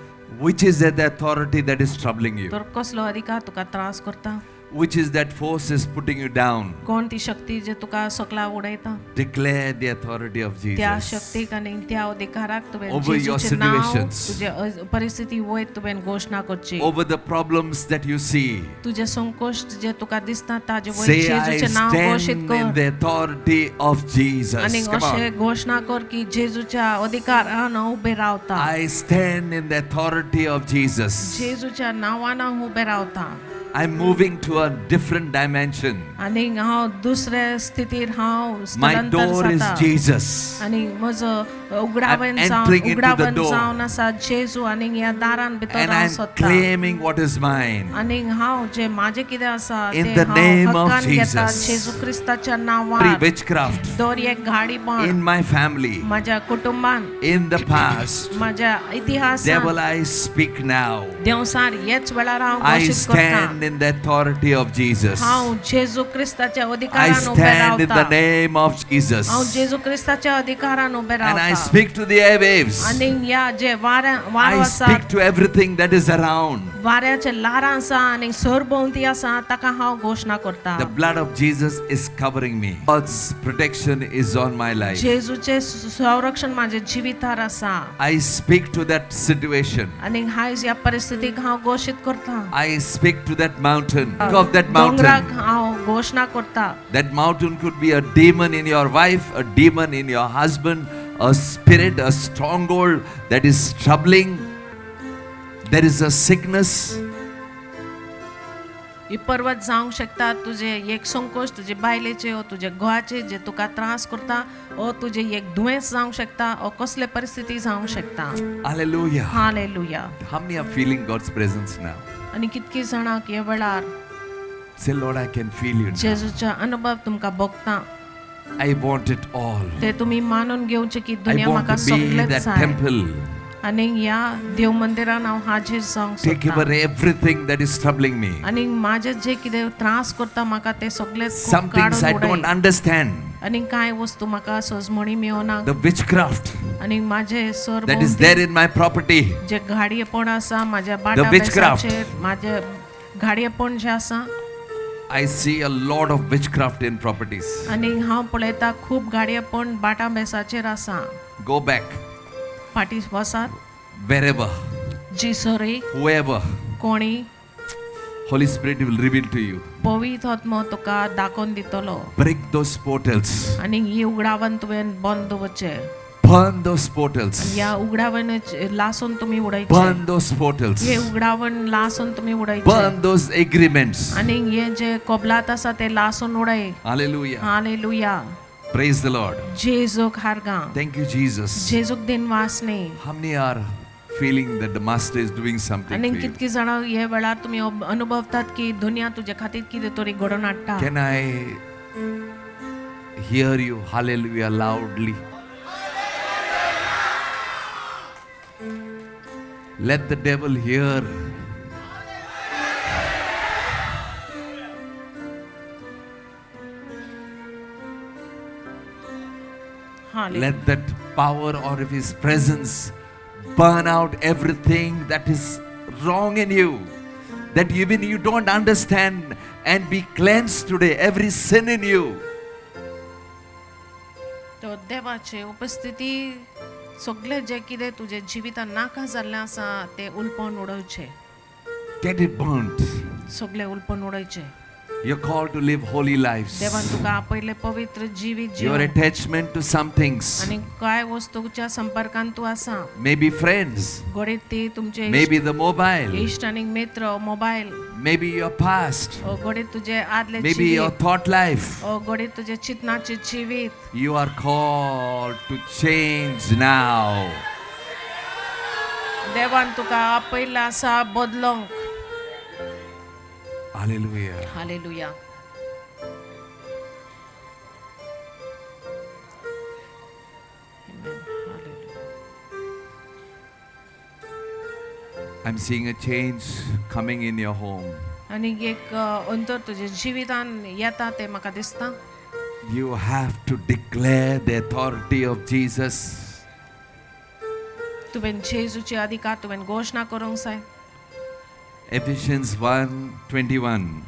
which is that authority that is troubling you, तर कसलो अधिकार तुका त्रास करता? which is that force is putting you down. कोण ती शक्ती जे तुका सकला उडयता? Declare the authority of त्या Jesus शक्तीक आनी त्या अधिकाराक तुवें Over your जेजूचें नांव situations. तुजे परिस्थिती वयर तुवें घोषणा करची. over the problems that you see. तुजे संकश्ट जे तुका दिसता ताजे वयर Say, I जेजूचें नांव घोषित stand in कर the authority of Jesus. आनी Come अशें on. घोषणा कर की जेजूच्या अधिकारान हांव उबें रावता. I stand in the authority of Jesus. जेजूच्या नांवान हांव उबें रावता. I'm moving to a different dimension. आनी हांव दुसऱ्या स्थितीर हांव My स्थलांतर door is जाता. Jesus. आनी म्हजो उगडावण I'm जावन entering into the उगडावण door. जावन आसा जेजू आनी ह्या दारान भितर And हांव I'm सोदता. claiming what is mine. आनी हांव जे माझे कितें आसा In ते the name हांव of हक्कान घेता Jesus. जेजू क्रिस्ताच्या Free नांवान. witchcraft दर एक घाडीपण in my family, माझ्या कुटुंबान in the past. माझ्या इतिहासान Devil, I speak now. Devsar हेच वेळार हांव I घोषित करता. stand in the authority of Jesus. हांव जेजू क्रिस्ताच्या I अधिकारान उबें stand in the रावता. name of Jesus. हांव जेजू क्रिस्ताच्या अधिकारान उबें And I रावता. speak to the airwaves. आनी ह्या जे वारो I आसा speak to everything that is around. वाऱ्याचे लारां आसा आनी सरभोंवती आसा ताका हांव घोषणा करता. The blood of Jesus is covering me. God's protection is on my life. जेजूचे संरक्षण माझे जिवितार आसा. I speak to that situation. आनी हायज ह्या परिस्थितीक हांव घोषित करता. I speak to that mountain. Think of that दोंगराक mountain. हांव घोषणा करता. That mountain could be a demon in your wife, a demon in your husband, a spirit, a stronghold that is troubling. There is a sickness. ही पर्वत जावंक शकता तुजे एक संकोच तुजे बायलेचे ओ तुजे घोवाचे जे तुका त्रास करता ओ तुजे एक दुयेंस जावंक शकता ओ कसले परिस्थिती जावंक शकता. Hallelujah. Hallelujah. How many are feeling God's presence now? आनी कितकी जाणांक ह्या वेळार Say, Lord, I can feel you now. जेजूचा अनुभव तुमकां भोगता. I want it all. ते तुम्ही मानून घेवचे की I दुनिया want म्हाका to be सगळेंच that जाय. temple. आनी ह्या देव मंदिरान हांव हाजीर जावंक Take सोदतां. over everything that is troubling me. आनी माझे जे कितें त्रास करता म्हाका ते सगळेच Some things I don't understand. आनी कांय वस्तू म्हाका सोजमणी मेळना. The witchcraft आनी माझे sir that is there in my property. जे घाडयेपण आसा माझ्या witchcraft. बाटाबेसाचेर माझे घाडयेपण जे आसा I see a lot of witchcraft in properties. आणि हांव पळयता खूब गाडये पण बाटा बेसाचेर आसा. Go back. फाटी वसात Wherever, जिसरी whoever, कोणी Holy Spirit will reveal to you. पवित्र आत्मा तुका दाखोवन दितलो. Break those portals. आणि ही उगडावन तुवें बंद दवरचे. Burn those portals. या उगडावन लासून तुम्ही उडयचे. Burn those portals. हे उगडावन लासून तुम्ही उडयचे. Burn those agreements. आणि हे जे कोबलात आसा ते लासून उडय. Hallelujah. Hallelujah. Praise the Lord. जेजूक हारगा. Thank you, Jesus. जेजूक दिन वासने. How many are feeling that the Master is doing something आणि for you? कितकी जाणां हे वेळार तुम्ही अनुभवतात की दुनिया तुझे खातीर कितें तरी घडोवन हाडटा. Can I hear you? Hallelujah loudly. Let the devil hear. Hallelujah. Let that power or of his presence burn out everything that is wrong in you, that even you don't understand, and be cleansed today, every sin in you. तो देवाचे उपस्थिती सगळे जे कितें तुजे जिवितान नाका जाल्लें आसा ते उलपण उडोवचे. Get it burnt. सगळे उलपण उडोवचे. You're called to live holy lives. देवान तुका आपयले पवित्र जिवीत Your जीव. attachment to some things, आणि काय वस्तूच्या संपर्कान तू आसा. maybe friends, घडीत ती तुमचे maybe the mobile, इश्ट आनी मित्र, मोबाईल, maybe your past, घडीत तुजे आदले maybe your जिवीत, thought life. घडीत तुजे चिंतनाचे जिवीत. You are called to change now. देवान तुका आपयला आसा बदलोंक. Hallelujah. Hallelujah. Amen. Hallelujah. I'm seeing a change coming in your home. आणि एक अंतर तुझ्या जिवितान येता ते म्हाका दिसता. You have to declare the authority of Jesus. तुवें जेजूचे अधिकार तुवें घोषणा करूंक जाय. Ephesians 1:21.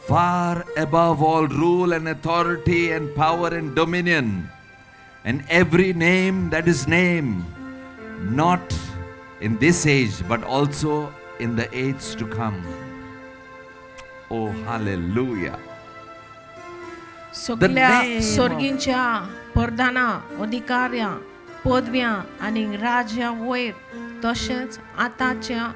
Far above all rule and authority and power and dominion, and every name that is named, not in this age, but also in the age to come. Oh, hallelujah. सगळ्या name of- स्वर्गींच्या परदाना, अधिकाऱ्या, पदव्या आणि राज्या वयर तशेंच आतांच्या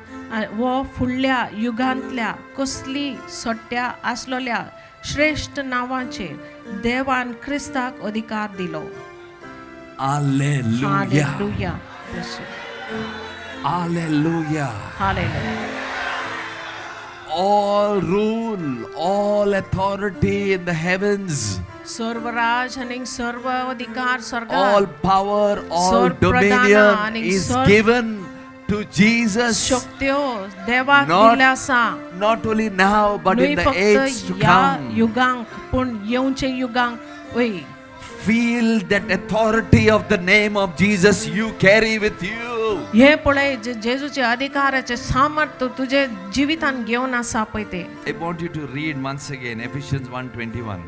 व फुडल्या युगांतल्या कसली सट्ट्या आसलोल्या श्रेष्ठ नावांचेर देवान क्रिस्ताक अधिकार दिलो. Hallelujah. Hallelujah. Hallelujah. Hallelujah. All rule, all authority in the heavens, Sarvraj आणि सर्व अधिकार all स्वर्गात, power, all Sor pradana dominion आणि is sor- given to Jesus. शक्त्यो देवाक Not- दिल्या आसा. Not only now, but न्हय in the age to फक्त या come. युगांक पण येवचे युगांक वय. Feel that authority of the name of Jesus you carry with you. हे पळय जे जेजूचे अधिकाराचे सामर्थ्य तुझे जिवितान घेवन आसा पळय ते. I want you to read once again Ephesians 1:21.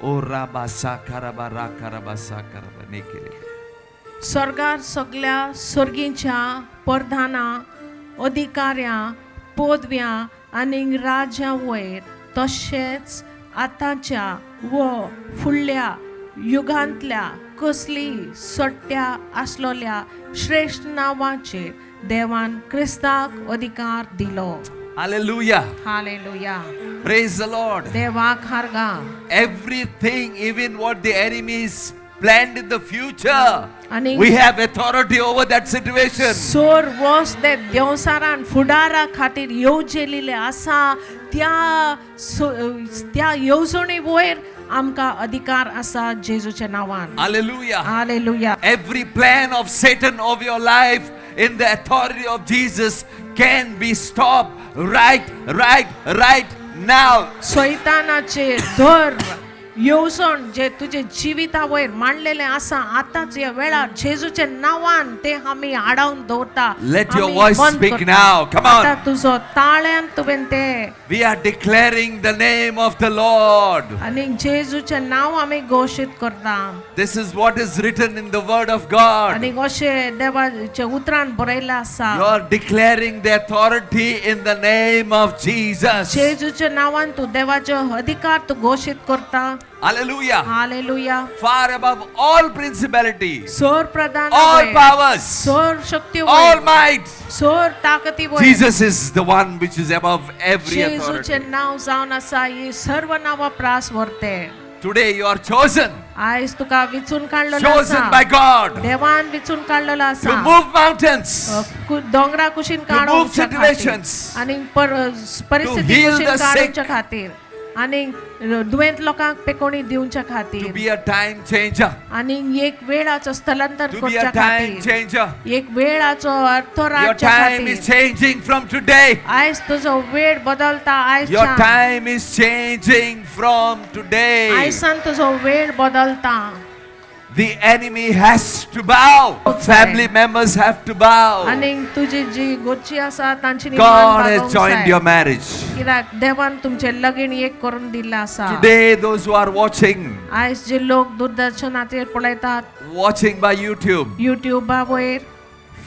Oh Rabba Sakaraba Rakaraba Sakaraba Nekere. स्वर्गार सगळ्या स्वर्गींच्या परधाना, अधिकाऱ्या, पदव्या आणि राज्या वयर तशेंच आतांच्या व फुडल्या युगांतल्या कसली सट्ट्या आसलोल्या श्रेष्ठ नावांचेर देवान क्रिस्ताक अधिकार दिलो. Hallelujah. Hallelujah. Praise the Lord. देवाक हारगा. Everything, even what the enemy is planned in the future, आणि we have authority over that situation. सोर वस ते देवसारान फुडारा खातीर येवजेलेले आसा त्या येवजणे वयर आमकां अधिकार आसा जेजूच्या नांवान. Hallelujah. Hallelujah. Every plan of Satan over your life in the authority of Jesus can be stopped right now. शैतानाचे धर येवजण जे तुझे जिविता वयर मांडलेले आसा आताच या वेळार जेजूचे नावान ते आमी आडावन दवरता. Let your आमी voice बंद speak करता. now. Come on. आतां तुजो ताळ्यान तुवें ते We are declaring the name of the Lord. आनी जेजूचे नांव आमी घोशीत करता. This is what is written in the word of God. आनी अशें देवाचे उतरान बरयल्लें आसा. You are declaring the authority in the name of Jesus. जेजूच्या नावान तू देवाचो अधिकार तू घोषित करता. Hallelujah. Hallelujah. Far above all principalities, सोर प्रधान all powers, सोर शक्ती all might. सोर ताकती Jesus is the one which is above every जेजूचे authority. नाव जावन आसा ही सर्व नांवां प्रास व्हरते. Today you are chosen, आयज तुका विचून काडलेलो chosen आसा. by God देवान विचून काडलेलो to आसा. move mountains, दोंगरा कुशीन move काडोवच्या situations, खातीर आनी परिस्थिती heal कुशीन the sick. काडोवच्या खातीर आनी दुयेंत लोकांक पेकोणी दिवच्या to खातीर be a time changer, आनी एक वेळाचो स्थलांतर to be करच्या a time खातीर changer. एक वेळाचो अर्थ Your राखच्या time is खातीर changing from today. आयज तुजो वेळ बदलता. Your आयज time is changing from today. आयसान तुजो वेळ बदलता. The enemy has to bow. Family members have to bow. आनी तुजी जी गोची आसा तांची God has joined your marriage. कित्याक देवान तुमचे लगीण एक करून दिल्लें आसा. Today, those who are watching आयज जे लोक दूरदर्शनाचेर पळयतात, watching by YouTube, युट्यूबा वयर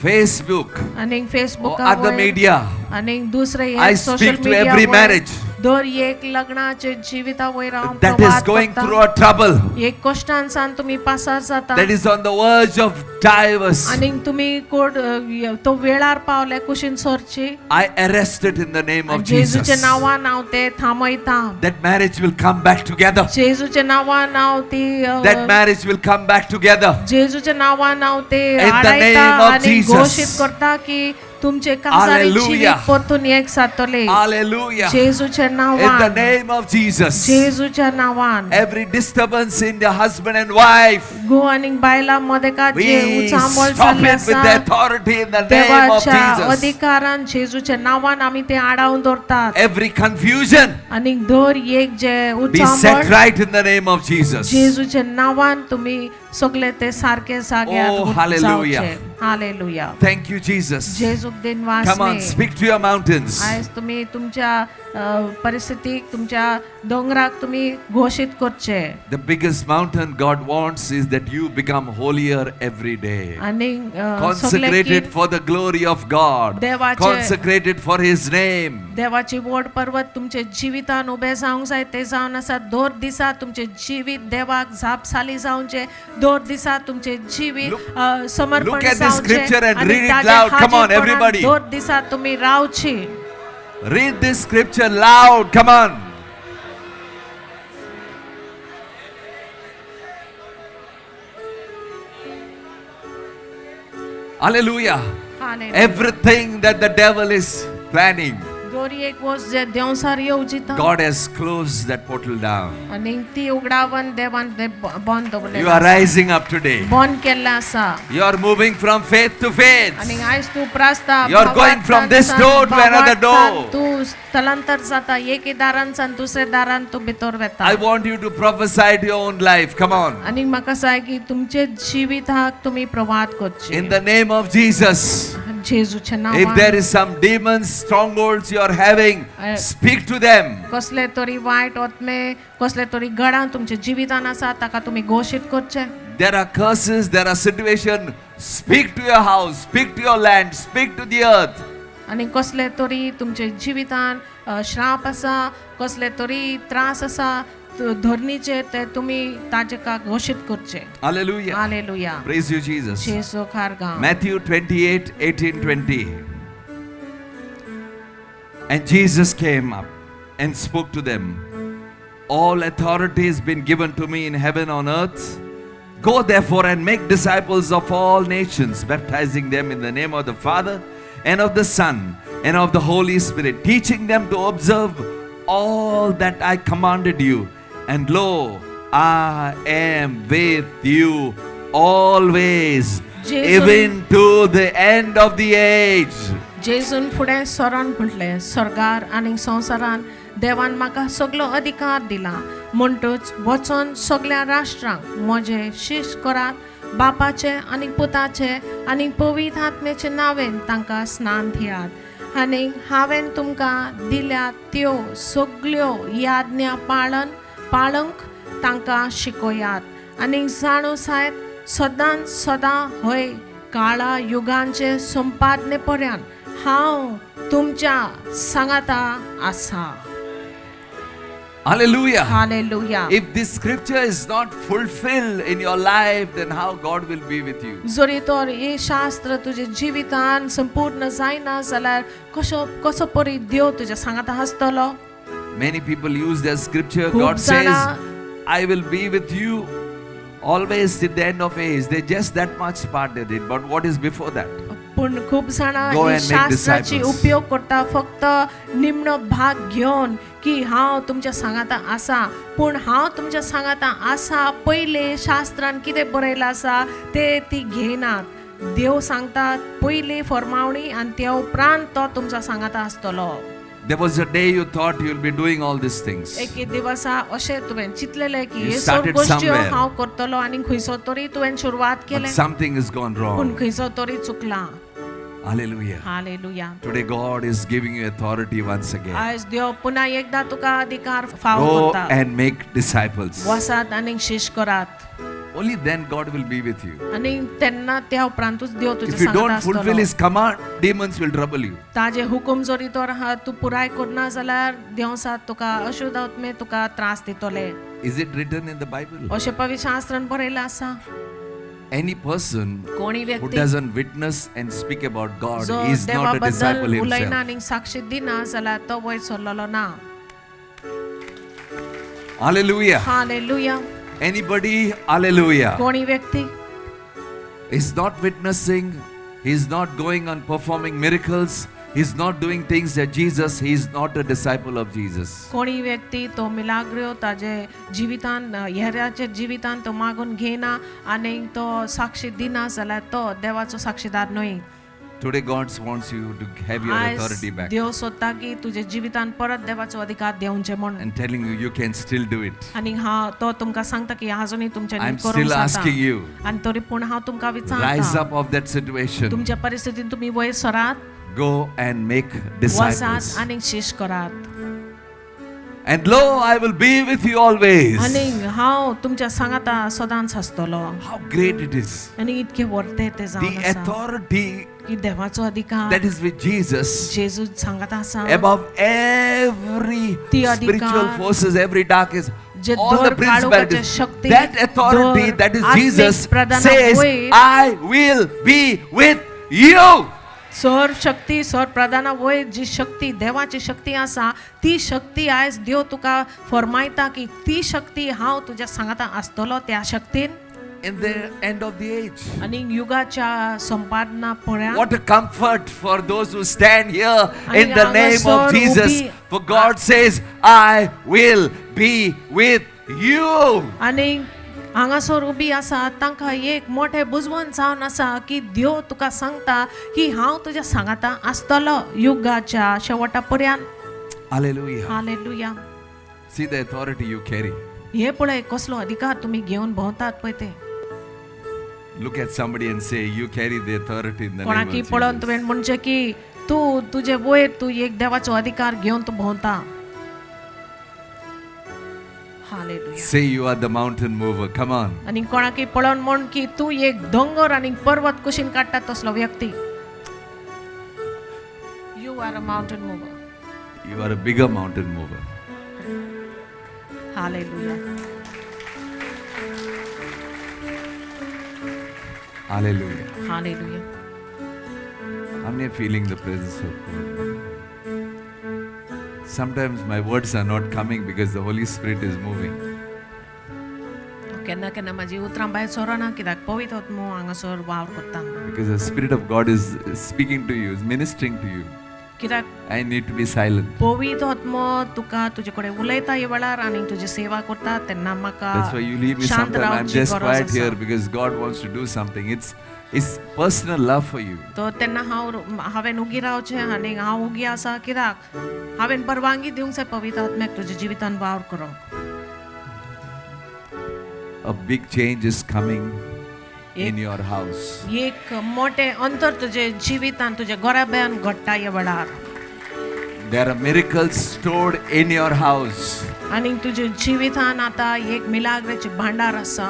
Facebook, आनी or फेसबुका other वयर media, आनी दुसरे I social speak to every media marriage दर एक लग्नाचे जिविता वयर हांव that is प्रवाद going करतां. through a trouble, एक कश्टान सान तुमी पासार जाता that is on the verge of divorce. आनी तुमी कोड तो वेळार पावले कुशीन सरची. I arrest it in the name of जेजूचे Jesus. नांवान हांव ते थांबयता. That marriage will come back together. जेजूचे नांवान हांव ती That marriage will come back together. जेजूच्या नावान हांव ते In the हाडायता name of आनी Jesus. घोषित करता की तुमचे काजारी Hallelujah. जिवीत परतून एक जातले. Hallelujah. जेजूच्या In the नावान name of Jesus. जेजूच्या नावान Every disturbance in the husband and wife, गो आनी बायला मदेका जे we उचांबळ stop जाल्ले it with the आसा authority in the name of देवाच्या Jesus. अधिकारान जेजूच्या नावान आमी ते आडावन दवरतात. Every confusion आनी दर एक जे be set उचांबळ right in the name of Jesus. जेजूच्या नावान तुमी सगळे ते सारखे जाग्यार Oh, hallelujah. जावचे. हालेलुया. Thank you, Jesus. जेजूक दिन Come on, Wasne. speak to your mountains. आयज तुम्ही तुमच्या परिस्थितीक तुमच्या दोंगराक तुम्ही घोषित करचे. The biggest mountain God wants is that you become holier every day. आणि Consecrated for the glory of God. देवाचे- Consecrated for His name. देवाची व्हड पर्वत तुमचे जिवितान उबे जावंक जाय ते जावन आसा. दोर दिसा तुमचे जिवीत देवाक जापसाली जावचे. दोर दिसा तुमचे जिवीत समर्पण look at this जावचे. scripture and आणि read it ताजे loud. Come on, हाजीरपणान everybody. दोर दिसा तुम्ही रावची. Read this scripture loud. Come on. Hallelujah. Hallelujah. Everything that the devil is planning, दोरी एक वोस जे Devsar येवजिता. God has closed that portal down. आणि ती उगडावन देवान ते बंद दवरलें You are rising up today. बंद केल्लें आसा. You are moving from faith to faith. आणि आयज तू प्रास्ता You are going from this door to another door. तू स्थलांतर जाता एके दारांसान दुसरे दारान तू भितर वेता. I want you to prophesy to your own life. Come on. आणि म्हाका जाय की तुमचे जिविताक तुम्ही प्रवाद करचे. In the name of Jesus. जेजूच्या If there नावान is some demons, strongholds you are having, speak to them. कसले तरी वायट आत्मे कसले तरी गडां तुमच्या जिवितान आसा ताका तुम्ही घोषित करचे. There are curses, there are situations. Speak to your house, speak to your land, speak to the earth. आणि कसले तरी तुमचे जिवितान श्राप आसा कसले तरी त्रास आसा धरणीचे ते तुम्ही ताजे का घोषित करचे. Hallelujah. Hallelujah. Praise you, Jesus. जेसू Khargaon. Matthew 28, 18, 20. And Jesus came up and spoke to them. All authority has been given to me in heaven and on earth. Go therefore and make disciples of all nations, baptizing them in the name of the Father and of the Son and of the Holy Spirit, teaching them to observe all that I commanded you. And lo, I am with you always, even to the end of the age. जेजून फुडें सरण म्हटले सर्गार आनी संवसारान देवान म्हाका सगळो अधिकार दिला. म्हणटूच वचन सगळ्या राष्ट्रांक म्हजे शिश्य करात बापाचे आनी पुताचे आनी पवित्र आत्म्याचे नावेन तांकां स्नान दियात आनी हांवें तुमकां दिल्या त्यो सगळ्यो याज्ञा पाळंक तांकां शिकयात आनी जाणो सायत सदांच सदां हय काळा युगांचे संपादने पर्यंत हांव तुमच्या सांगाता आसा. Hallelujah. Hallelujah. If this scripture is not fulfilled in your life, then how God will be with you? जरी तर हे शास्त्र तुझे जिवितान संपूर्ण जायना जाल्यार कसो परी देव तुझ्या सांगाता आसतलो. Many people use their scripture. खूब God says, जाणां- I will be with you always till the end of age. They just that much part they did. But what is before that? पण खूप जाणां Go ही and make शास्त्राची disciples. उपयोग करता फक्त निम्न भाग घेवन की हांव तुमच्या सांगाता आसा पूण हांव तुमच्या सांगाता आसा पयले शास्त्रान कितें बरयलां आसा ते ती घेयनात. देव सांगतात पयली फरमावणी आनी त्या उपरांत तो तुमच्या सांगाता आसतलो. There was a day you thought you'll be doing all these things. एक दिवसा अशें तुवें चिंतलेलें की You हे started सगळ्यो गोश्टी somewhere. हांव करतलो आनी खंयसर तरी तुवें सुरवात But केलें something has gone पूण wrong. खंयसर तरी चुकलां. Hallelujah. Hallelujah. Today God is giving you authority once again. आज देव पुन्हा एकदा तुका अधिकार फावो Go करता. and make disciples. वसात आनी शिश करात Only then God will be with you. आनी तेन्ना त्या उपरांतूच देव If तुज्या you सांगाता don't fulfill आसतलो. His command, demons will trouble you. ताजे हुकूम जरी तर आहा तू पुराय करना जाल्यार देवसात तुका अशुद्ध आत्मे तुका त्रास दितले. Is it written in the Bible? अशें पवित्र शास्त्रान बरयलां आसा. Any person कोणी who व्यक्ती doesn't witness and speak about God जो is देवा not a disciple बद्दल उलयना himself. आनी साक्षी दिना जाल्यार तो वयर सरलेलो ना. Hallelujah. हालेलुया. Anybody, hallelujah, कोणी व्यक्ती is not witnessing, he's not going on performing miracles, he's not doing things that Jesus, he's not a disciple of Jesus. कोणी व्यक्ती तो मिलाग्र्यो ताजे जिवितान हेराचे जिवितान तो मागून घेना आनी तो साक्षी दिना जाल्यार तो देवाचो साक्षीदार न्हय. Today God wants you to have your authority आज back देव सोदता की तुजे जिवितान परत देवाचो अधिकार देवचे म्हण and telling you you can still do it. आनी हा तो तुमकां सांगता की आजुनूय तुमच्यानी I'm करूंक still जाता. asking you, आनी तरी पूण हांव तुमकां rise विचारता up of that situation, तुमच्या परिस्थितीन तुम्ही वयर सरात go and make वसात disciples. आनी शिश करात And lo, I will be with you always. आनी हांव तुमच्या सांगाता सदांच आसतलो. How great it is. आनी इतके वर्ते ते The जावन आसा authority की देवाचो अधिकार that is with Jesus जेजू सांगता आसा above every ती spiritual अधिकार, forces, every darkness, J all the दोर काळोखाचे principalities. शक्ती, That authority दोर that is आत्मिक Jesus प्रधाना says, वयर, I will be with you. Sir शक्ती सर प्रधाना वयर जी शक्ती देवाची शक्ती आसा ती शक्ती आयज देव तुका फरमायता की ती शक्ती हांव तुज्या सांगाता आसतलो त्या शक्तीन In the end of the age. आनी युगाच्या संपादना पर्यंत What a comfort for those who stand here आणि in the name of हांगासर Jesus. उभी- For God says, I will be with you. आनी हांगासर उबी आसा तांकां एक मोठें बुजवण जावन आसा की देव तुका सांगता की हांव तुज्या सांगाता आसतलो युगाच्या शेवटा पर्यंत. Hallelujah. Hallelujah. See the authority you carry. हे पळय कसलो अधिकार तुम्ही घेवन भोंवतात पळय ते. Look at somebody and say, you carry the authority in the name कोणाकी of पळोवन Jesus. तुवें म्हणजे की तू तुजे वयर तू एक देवाचो अधिकार घेवन तू भोंवता. Hallelujah. Say you are the mountain mover. Come on. आनी कोणाकी पळोवन म्हण की तू एक दोंगर आनी पर्वत कुशीन काडटा तसलो व्यक्ती. You are a mountain mover. You are a bigger mountain mover. Hallelujah. Hallelujah. Hallelujah. How many are feeling the presence of God? Sometimes my words are not coming because the Holy Spirit is moving. केन्ना केन्ना माझी उतरां भायर सरना कित्याक पवित्र आत्मो हांगासर वावर करता. Because the Spirit of God is speaking to you, is ministering to you. कित्याक I need to be silent. पवित्र आत्मो तुका तुजे कडेन उलयता ह्या वेळार आनी तुजी सेवा करता तेन्ना म्हाका That's why you leave me शांत sometime. I'm रावची just गरज quiet आसा. here because God wants to do something. It's personal love for you. तो तेन्ना हांवें उगी रावचें आनी हांव उगी आसा कित्याक हांवें परवानगी दिवंक जाय पवित्र आत्म्याक तुज्या जिवितान वावर करूंक. a big change is coming in your house. एक मोठे अंतर तुझे जिवितान तुझे घराब्यान घडटा ह्या वेळार There are miracles stored in your house. आणि तुझे जिवितान आता एक मिलाग्राचे भांडार आसा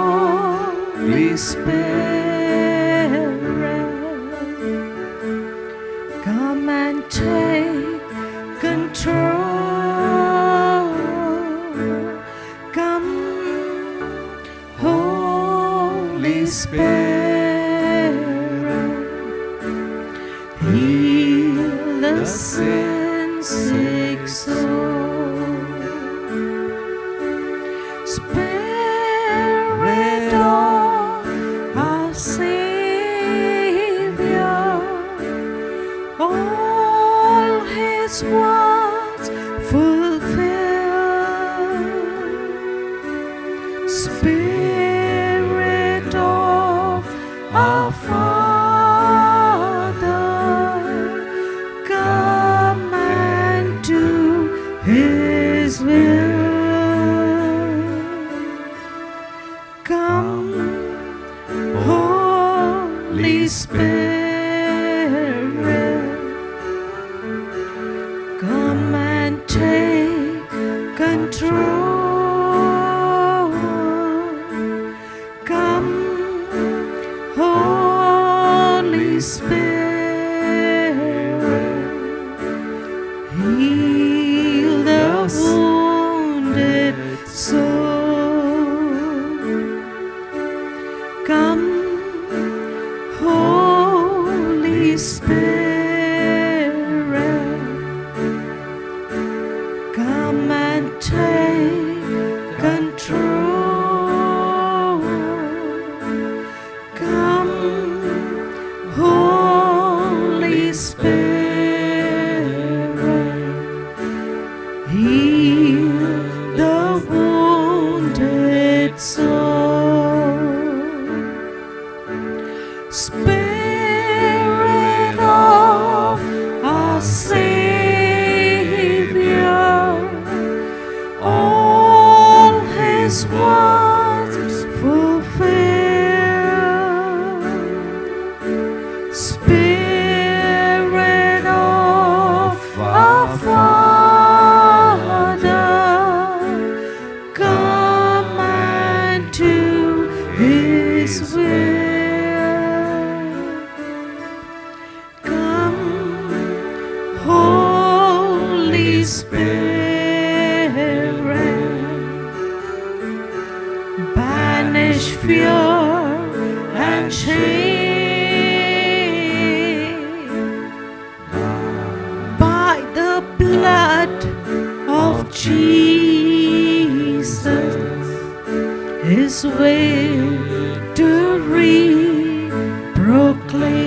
Holy Spirit, come and take control. Come, Holy Spirit, heal the sin-sick soul. Spirit of our Savior, all His words fulfill. Spirit of our Father, come and do His will. Come, Holy Spirit, come and take control. Come, Holy Spirit, heal the wounded soul. Come, Holy Spirit, come and take control. Come, Holy Spirit, heal the wounded soul. Spirit of our Savior, all His words fulfill. Spirit of our Father, come and do His will. Come, Holy Spirit, banish fear and shame. By the blood of Jesus, His victory proclaim.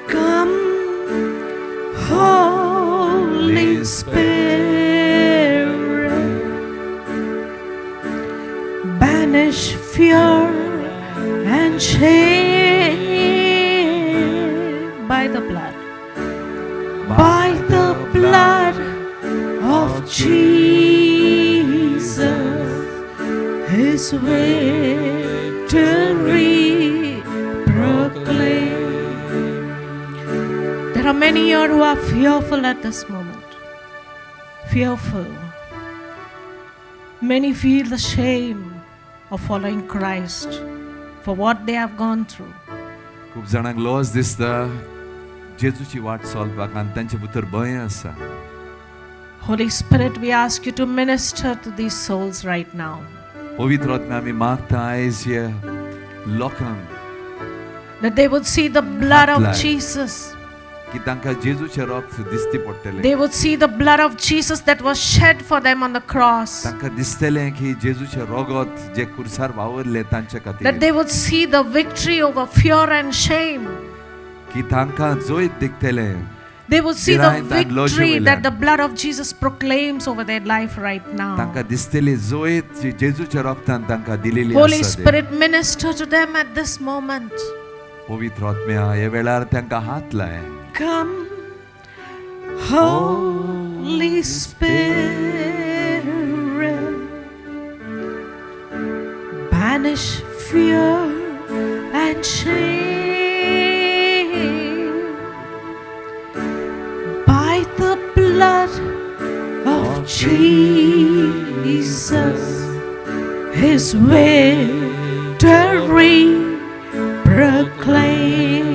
Come, Holy Spirit, banish fear and shame. By the blood of Jesus, His victory proclaim. There are many here who are fearful at this moment. Fearful. Many feel the shame of following Christ for what they have gone through. खूप जाणांक loss दिसता जेजूची वाट चलपाक आनी तांचे भितर भंय आसा. Holy Spirit, we ask you to minister to these souls right now. पवित्र आत्मा आमी मागता आयज ह्या लोकांक That they would see the blood of Blood. Jesus. की तांकां जेजूचें रक्त दिसती पडटलें. They would see the blood of Jesus that was shed for them on the cross. तांकां दिसतलें की जेजूचें रगत जे कुर्सार वावरलें तांचे That खातीर. they would see the victory over fear and shame. की तांकां जोयत दिसतलें. They would see the Dirayn tan loju victory welen. that the blood of Jesus proclaims over their life right now. तांकां दिसतली जोयत जी जेजूच्या रक्तान तांकां दिलेली Holy आसा. Spirit, minister to them at this moment. पवित्र आत्म्या हे वेळार तांकां हात लाय. Come, Holy Spirit, banish fear and shame by the blood of Jesus. His victory proclaim.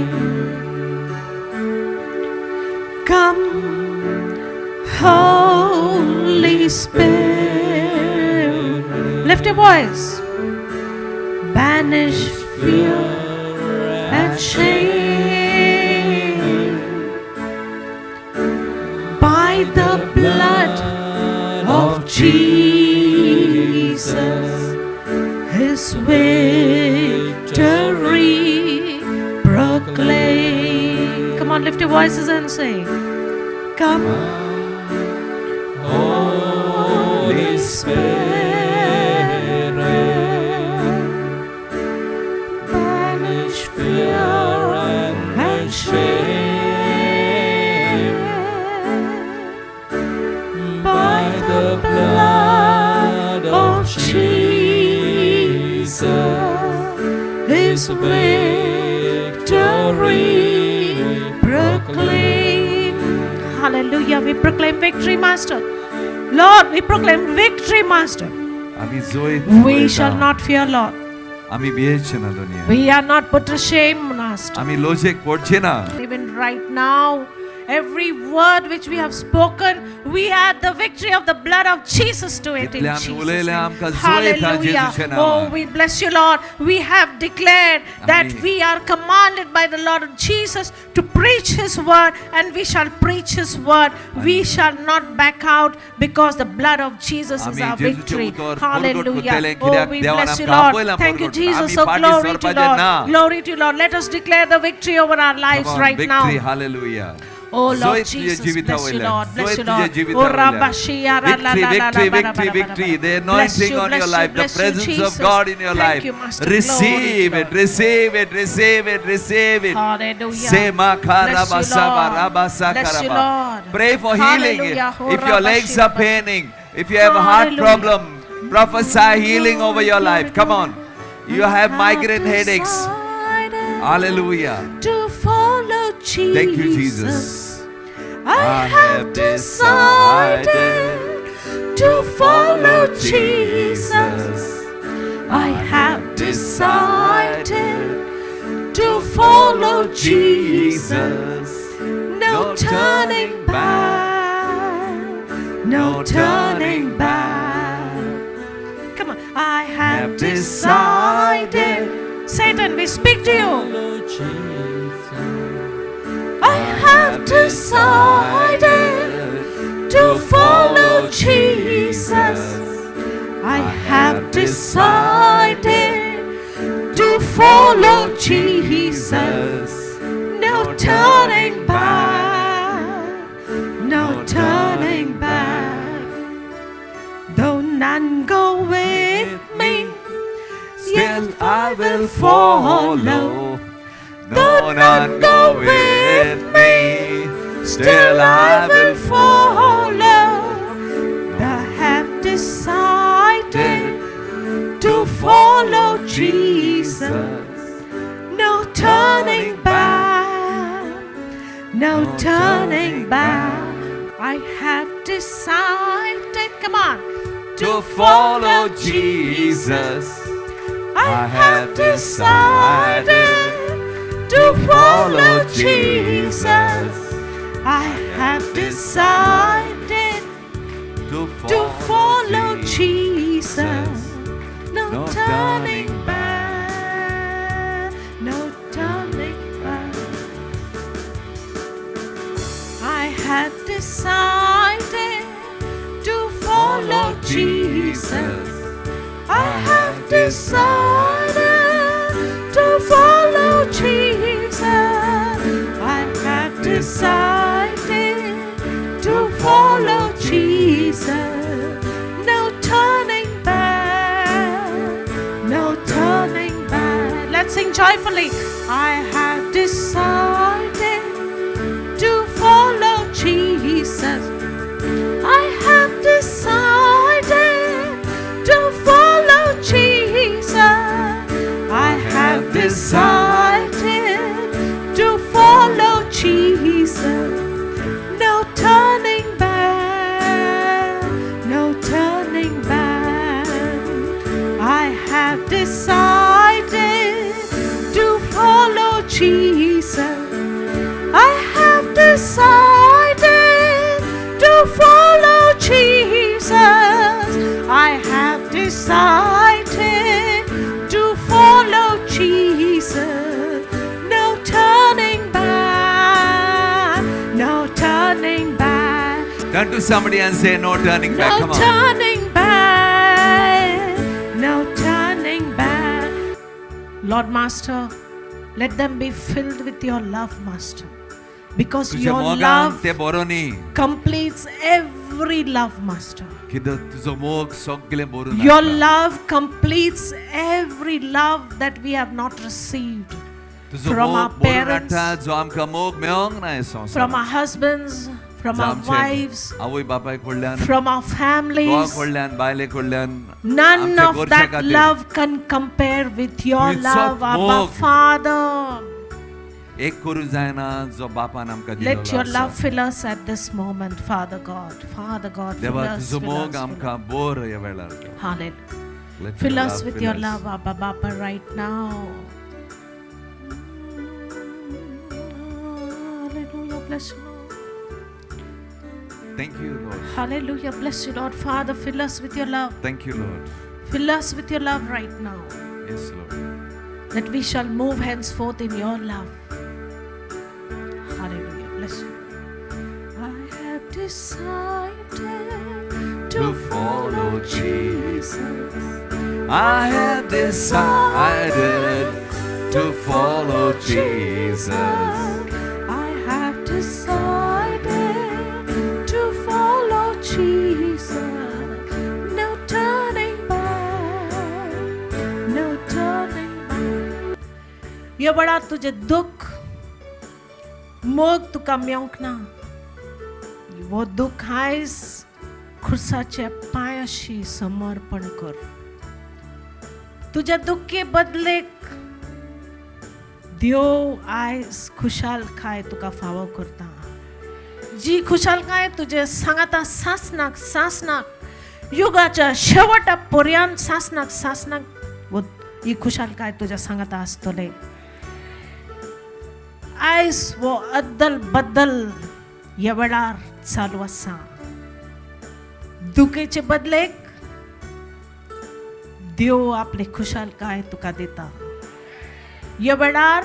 Come, Holy Spirit, lift your voice. Banish fear and shame by the blood of Jesus. His victory proclaim. Come on, lift your voices and say, come, Holy Spirit, banish fear and shame by the blood of Jesus. His victory proclaim. Hallelujah. We proclaim victory, Master. Lord, we proclaim victory, Master. We shall not fear, Lord. We are not put to shame, Master. Even right now, every word which we have spoken, we add the victory of the blood of Jesus to it in Jesus' name. Hallelujah. Oh, we bless you, Lord. We have declared that we are commanded by the Lord Jesus to preach His word, and we shall preach His word. We shall not back out because the blood of Jesus is our victory. Hallelujah. Oh, we bless you, Lord. Thank you, Jesus. So glory to Lord. Glory to Lord. Let us declare the victory over our lives right now. Hallelujah. Oh Lord Jesus, bless you Lord, bless you Lord. Oh Rabashia, victory, the anointing on your life, the presence of God in your life. Receive it, receive it, receive it, receive it. Hallelujah. Bless you Lord. Pray for healing. If your legs are paining, if you have a heart problem, prophesy healing over your life. Come on. You have migraine headaches. Hallelujah. To follow Jesus. Thank you, Jesus. I have decided to follow Jesus. I have decided to follow Jesus. No turning back. No turning back. Come on. I have decided. Satan, we speak to you. I have decided to follow Jesus. I have decided to follow Jesus. No turning back. No turning back. Though none go with me, Still I will follow. Though none go with me, still I will follow. I have decided to follow Jesus. No turning back. No turning back. I have decided, come on, To follow Jesus. I have decided to follow Jesus. I have decided to follow Jesus. No turning back. No turning back. I have decided to follow Jesus. I have decided to follow Jesus. I have decided to follow Jesus. No turning back. No turning back. Let's sing joyfully. I have Turn to somebody and say, no turning back. Come No on. turning back. No turning back. Lord Master, let them be filled with your love, Master. Because तुझे your मोगान love ते Barauni. completes every love, Master. किधर तुझो मोग सगळे Barun Your हाडटा. love completes every love that we have not received तुझो from our मोग बोरून parents, हाडटा जो आमकां मोग मेळोंक ना हे संवसारांत. from our husbands, from our wives, आवय बापाय कडल्यान, from our घोवा families. कडल्यान, बायले कडल्यान, None आमच्या of गोरच्या that खातीर. love can compare with your तुझो love, Abba मोग. Father. एक करू जायना जो बापान आमकां दिलेलो Let your love आसा. fill us at this moment, Father God. Father God, fill देवा us. तुझो Fill मोग us, fill आमकां बोर ह्या वेळार. us. Hallelujah. Let Fill your us love with fill your us. love, Abba Baba, right now. Hallelujah. Bless you, Lord. Thank you, Lord. Hallelujah. Bless you, Lord. Father, fill us with your love. Thank you, Lord. Fill us with your love right now. Yes, Lord. That we shall move henceforth in your love. Hallelujah. Bless you. I have decided To follow Jesus. I have decided to follow Jesus. I have decided to follow Jesus. No turning back. No turning back. ये बड़ा तुझे दुख मोग तुका मेवंक ना. वो दुख आयज खुर्साच्या पायाशी समर्पण कर. तुझ्या दुखे बदलेक देव आयज खुशालकाय तुका फावो करता. जी खुशालकाय तुझे सांगाता सासनाक सासनाक युगाच्या शेवटा पर्यंत सासनाक सासनाक वो ही खुशालकाय तुझ्या सांगाता आसतले. आयज वो अद्दल बद्दल ह्या वेळार चालू आसा. दुखेचे बदलेक देव आपले खुशालकाय तुका दिता. ह्या वेळार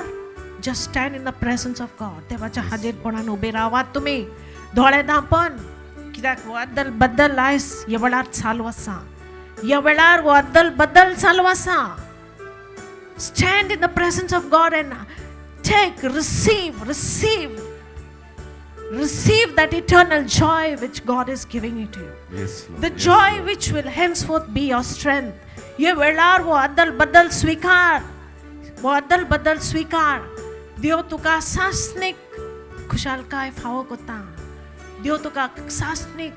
just stand in the presence of God. देवाच्या हाजीरपणान उबे रावात तुम्ही दोळे धांपन. कित्याक वो अद्दल बद्दल आयज ह्या वेळार चालू आसा. ह्या वेळार वो अद्दल बद्दल चालू आसा. Stand in the presence of God and take, receive that eternal joy which God is giving it to you. Yes, Lord. The Yes, joy Lord. which will henceforth be your strength. ये वेळार वो अद्दल बद्दल स्वीकार. वो अद्दल बद्दल स्वीकार. देव तुका सासनीक खुशालकाय फावो कोता. देव तुका सासनीक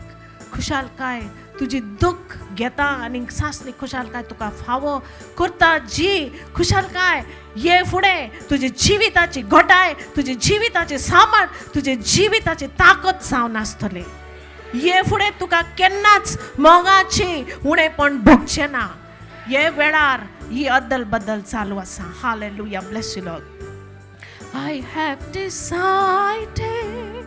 खुशालकाय तुझी दुख घेता आनी सासनीक खुशालकाय तुका फावो करता. जी खुशालकाय ये फुडें तुझे जिविताची घटाय, तुझे जिविताचे सामर्थ, तुझे जिविताची ताकद जावन आसतले. ये फुडें तुका केन्नाच मोगाची उणेपण भोगचें ना. ये वेळार ही अद्दल बद्दल चालू आसा. Hallelujah. Bless you Lord. I have decided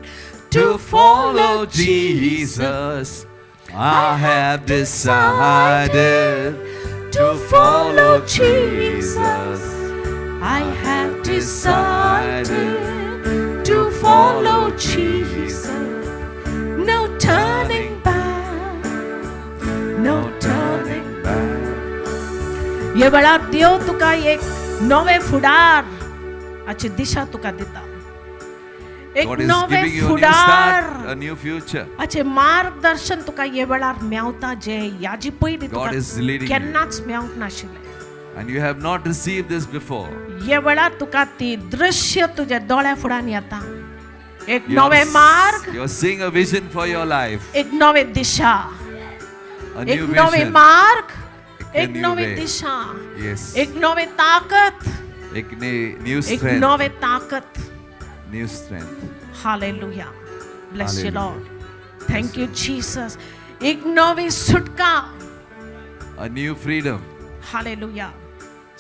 To follow Jesus. I have decided to follow Jesus. I have decided to follow Jesus. No turning back. No turning back. ये वेळार देव तुका एक नवे फुडार अची दिशा तुका दिता. एक God is नवे giving you a new फुडार start, a new future. अचे मार्गदर्शन तुका ये वेळार मेवता जे याची पयली God तुका is leading you. केन्नाच मेवंक नाशिल्ले. And you have not received this before. ये वेळार तुका ती दृश्य तुझ्या दोळ्या फुड्यान येता. एक You नवे मार्ग, You're seeing a vision for your life. एक नवे दिशा, A एक new नवे vision. मार्ग, A एक new नवे way. दिशा, Yes. एक नवे ताकद, एक new एक strength. नवे ताकद. New strength. Hallelujah. Bless you, Hallelujah. Lord. Thank you, Jesus. एक नवी सुटका. A new freedom. Hallelujah.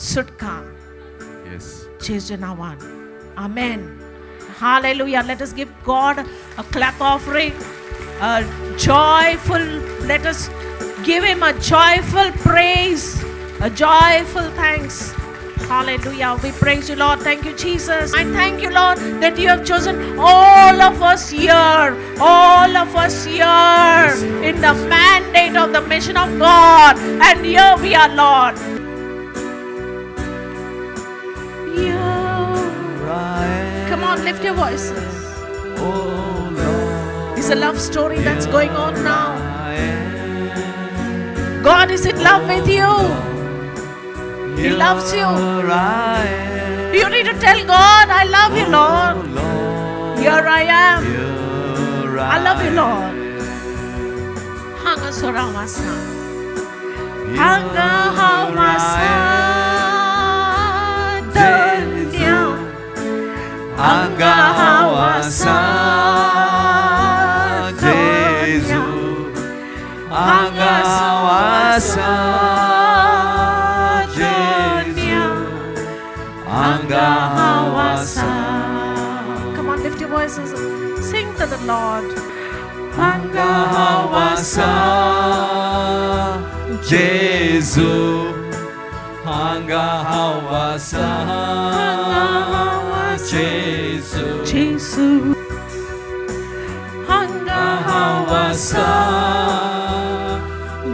सुटका. Yes. Jesu nawan. Amen. Hallelujah. Let us give God a clap offering. A joyful, let us give him a joyful praise. A joyful thanks. Hallelujah. We praise you, Lord. Thank you, Jesus. I thank you, Lord, that you have chosen all of us here. All of us here the mandate of the mission of God. And here we are, Lord. Come on, lift your voices. It's a love story that's going on now. God is in love with you. He loves you. You need to tell God, I love you, Lord. Here I am. I love you, Lord. Hanga Soramasa. Hanga Hawasa. Hanga Hawasa. Jesu. Hanga Hawasa. Come on, lift your voices. Sing to the Lord. Hanga Hawasa, Jesu. Hanga Hawasa, Jesu. Jesu. Hanga Hawasa,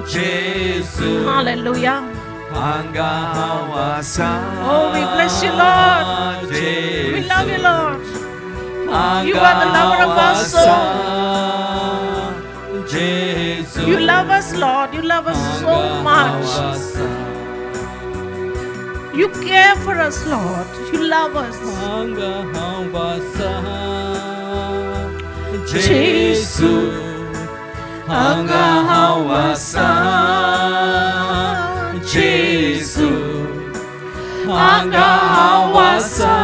Jesu. Hallelujah. Hanga Hawasa. Oh, we bless you, Lord. We love you, Lord. You are the lover of our soul. You love us, Lord. You love us so much. You care for us, Lord. You love us. Jesu. Hanga Hawasa. Jesu. Hanga Hawasa.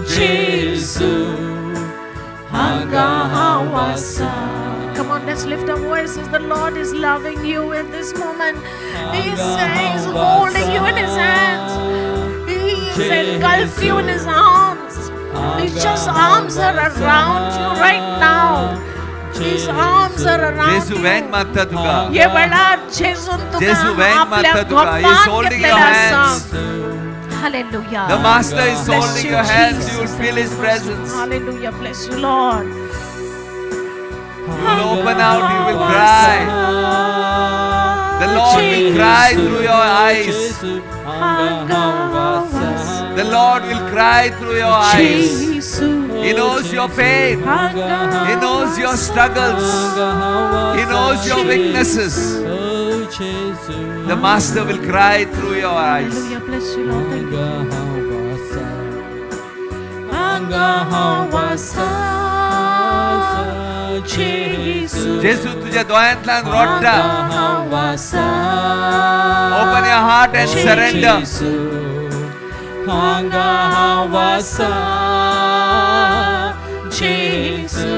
Jesu. Hanga Hawasa. Come on, let's lift our voices. The Lord is loving you in this moment. He is holding you in His hands. He is engulfed you in His arms. His just arms are around you right now. His arms are around Jesu veng matta tuga. ये बड़ा जेसुन Jesu तुका veng matta tuga. He is holding your hands. Hallelujah. The Master is Bless holding you, your hands. Jesus. You will feel His presence. Hallelujah. Bless you, Lord. You will open out. You will cry. The Lord will cry through your eyes. The Lord will cry through your eyes. He knows your pain. He knows your struggles. He knows your weaknesses. The Master will cry through your eyes. Hallelujah. Bless you, Lord. Thank you. Jesu तुझ्या दोळ्यांतल्यान रडटा. Open your heart and surrender. Hanga Hawasa, Jesu.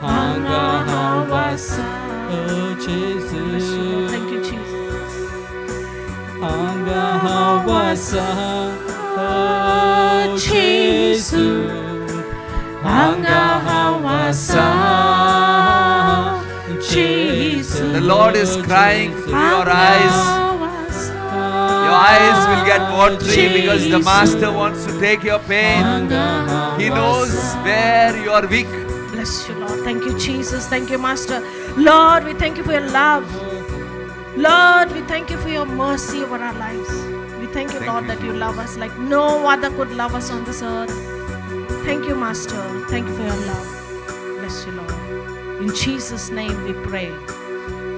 Hanga Hawasa, Bless you, Lord. Jesu. Thank you, Jesus. Hanga Hawasa, Jesu. Hanga Hawasa, Jesu. The Lord is crying through your eyes. Your eyes will get watery because the Master wants to take your pain. He knows where you are weak. Bless you, Lord. Thank you, Jesus. Thank you, Master. Lord, we thank you for your love. Lord, we thank you for your mercy over our lives. We thank you, Lord, that you love us like no other could love us on this earth. Thank you, Master. Thank you for your love. Bless you, Lord. In Jesus' name we pray.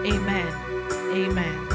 Amen. Amen.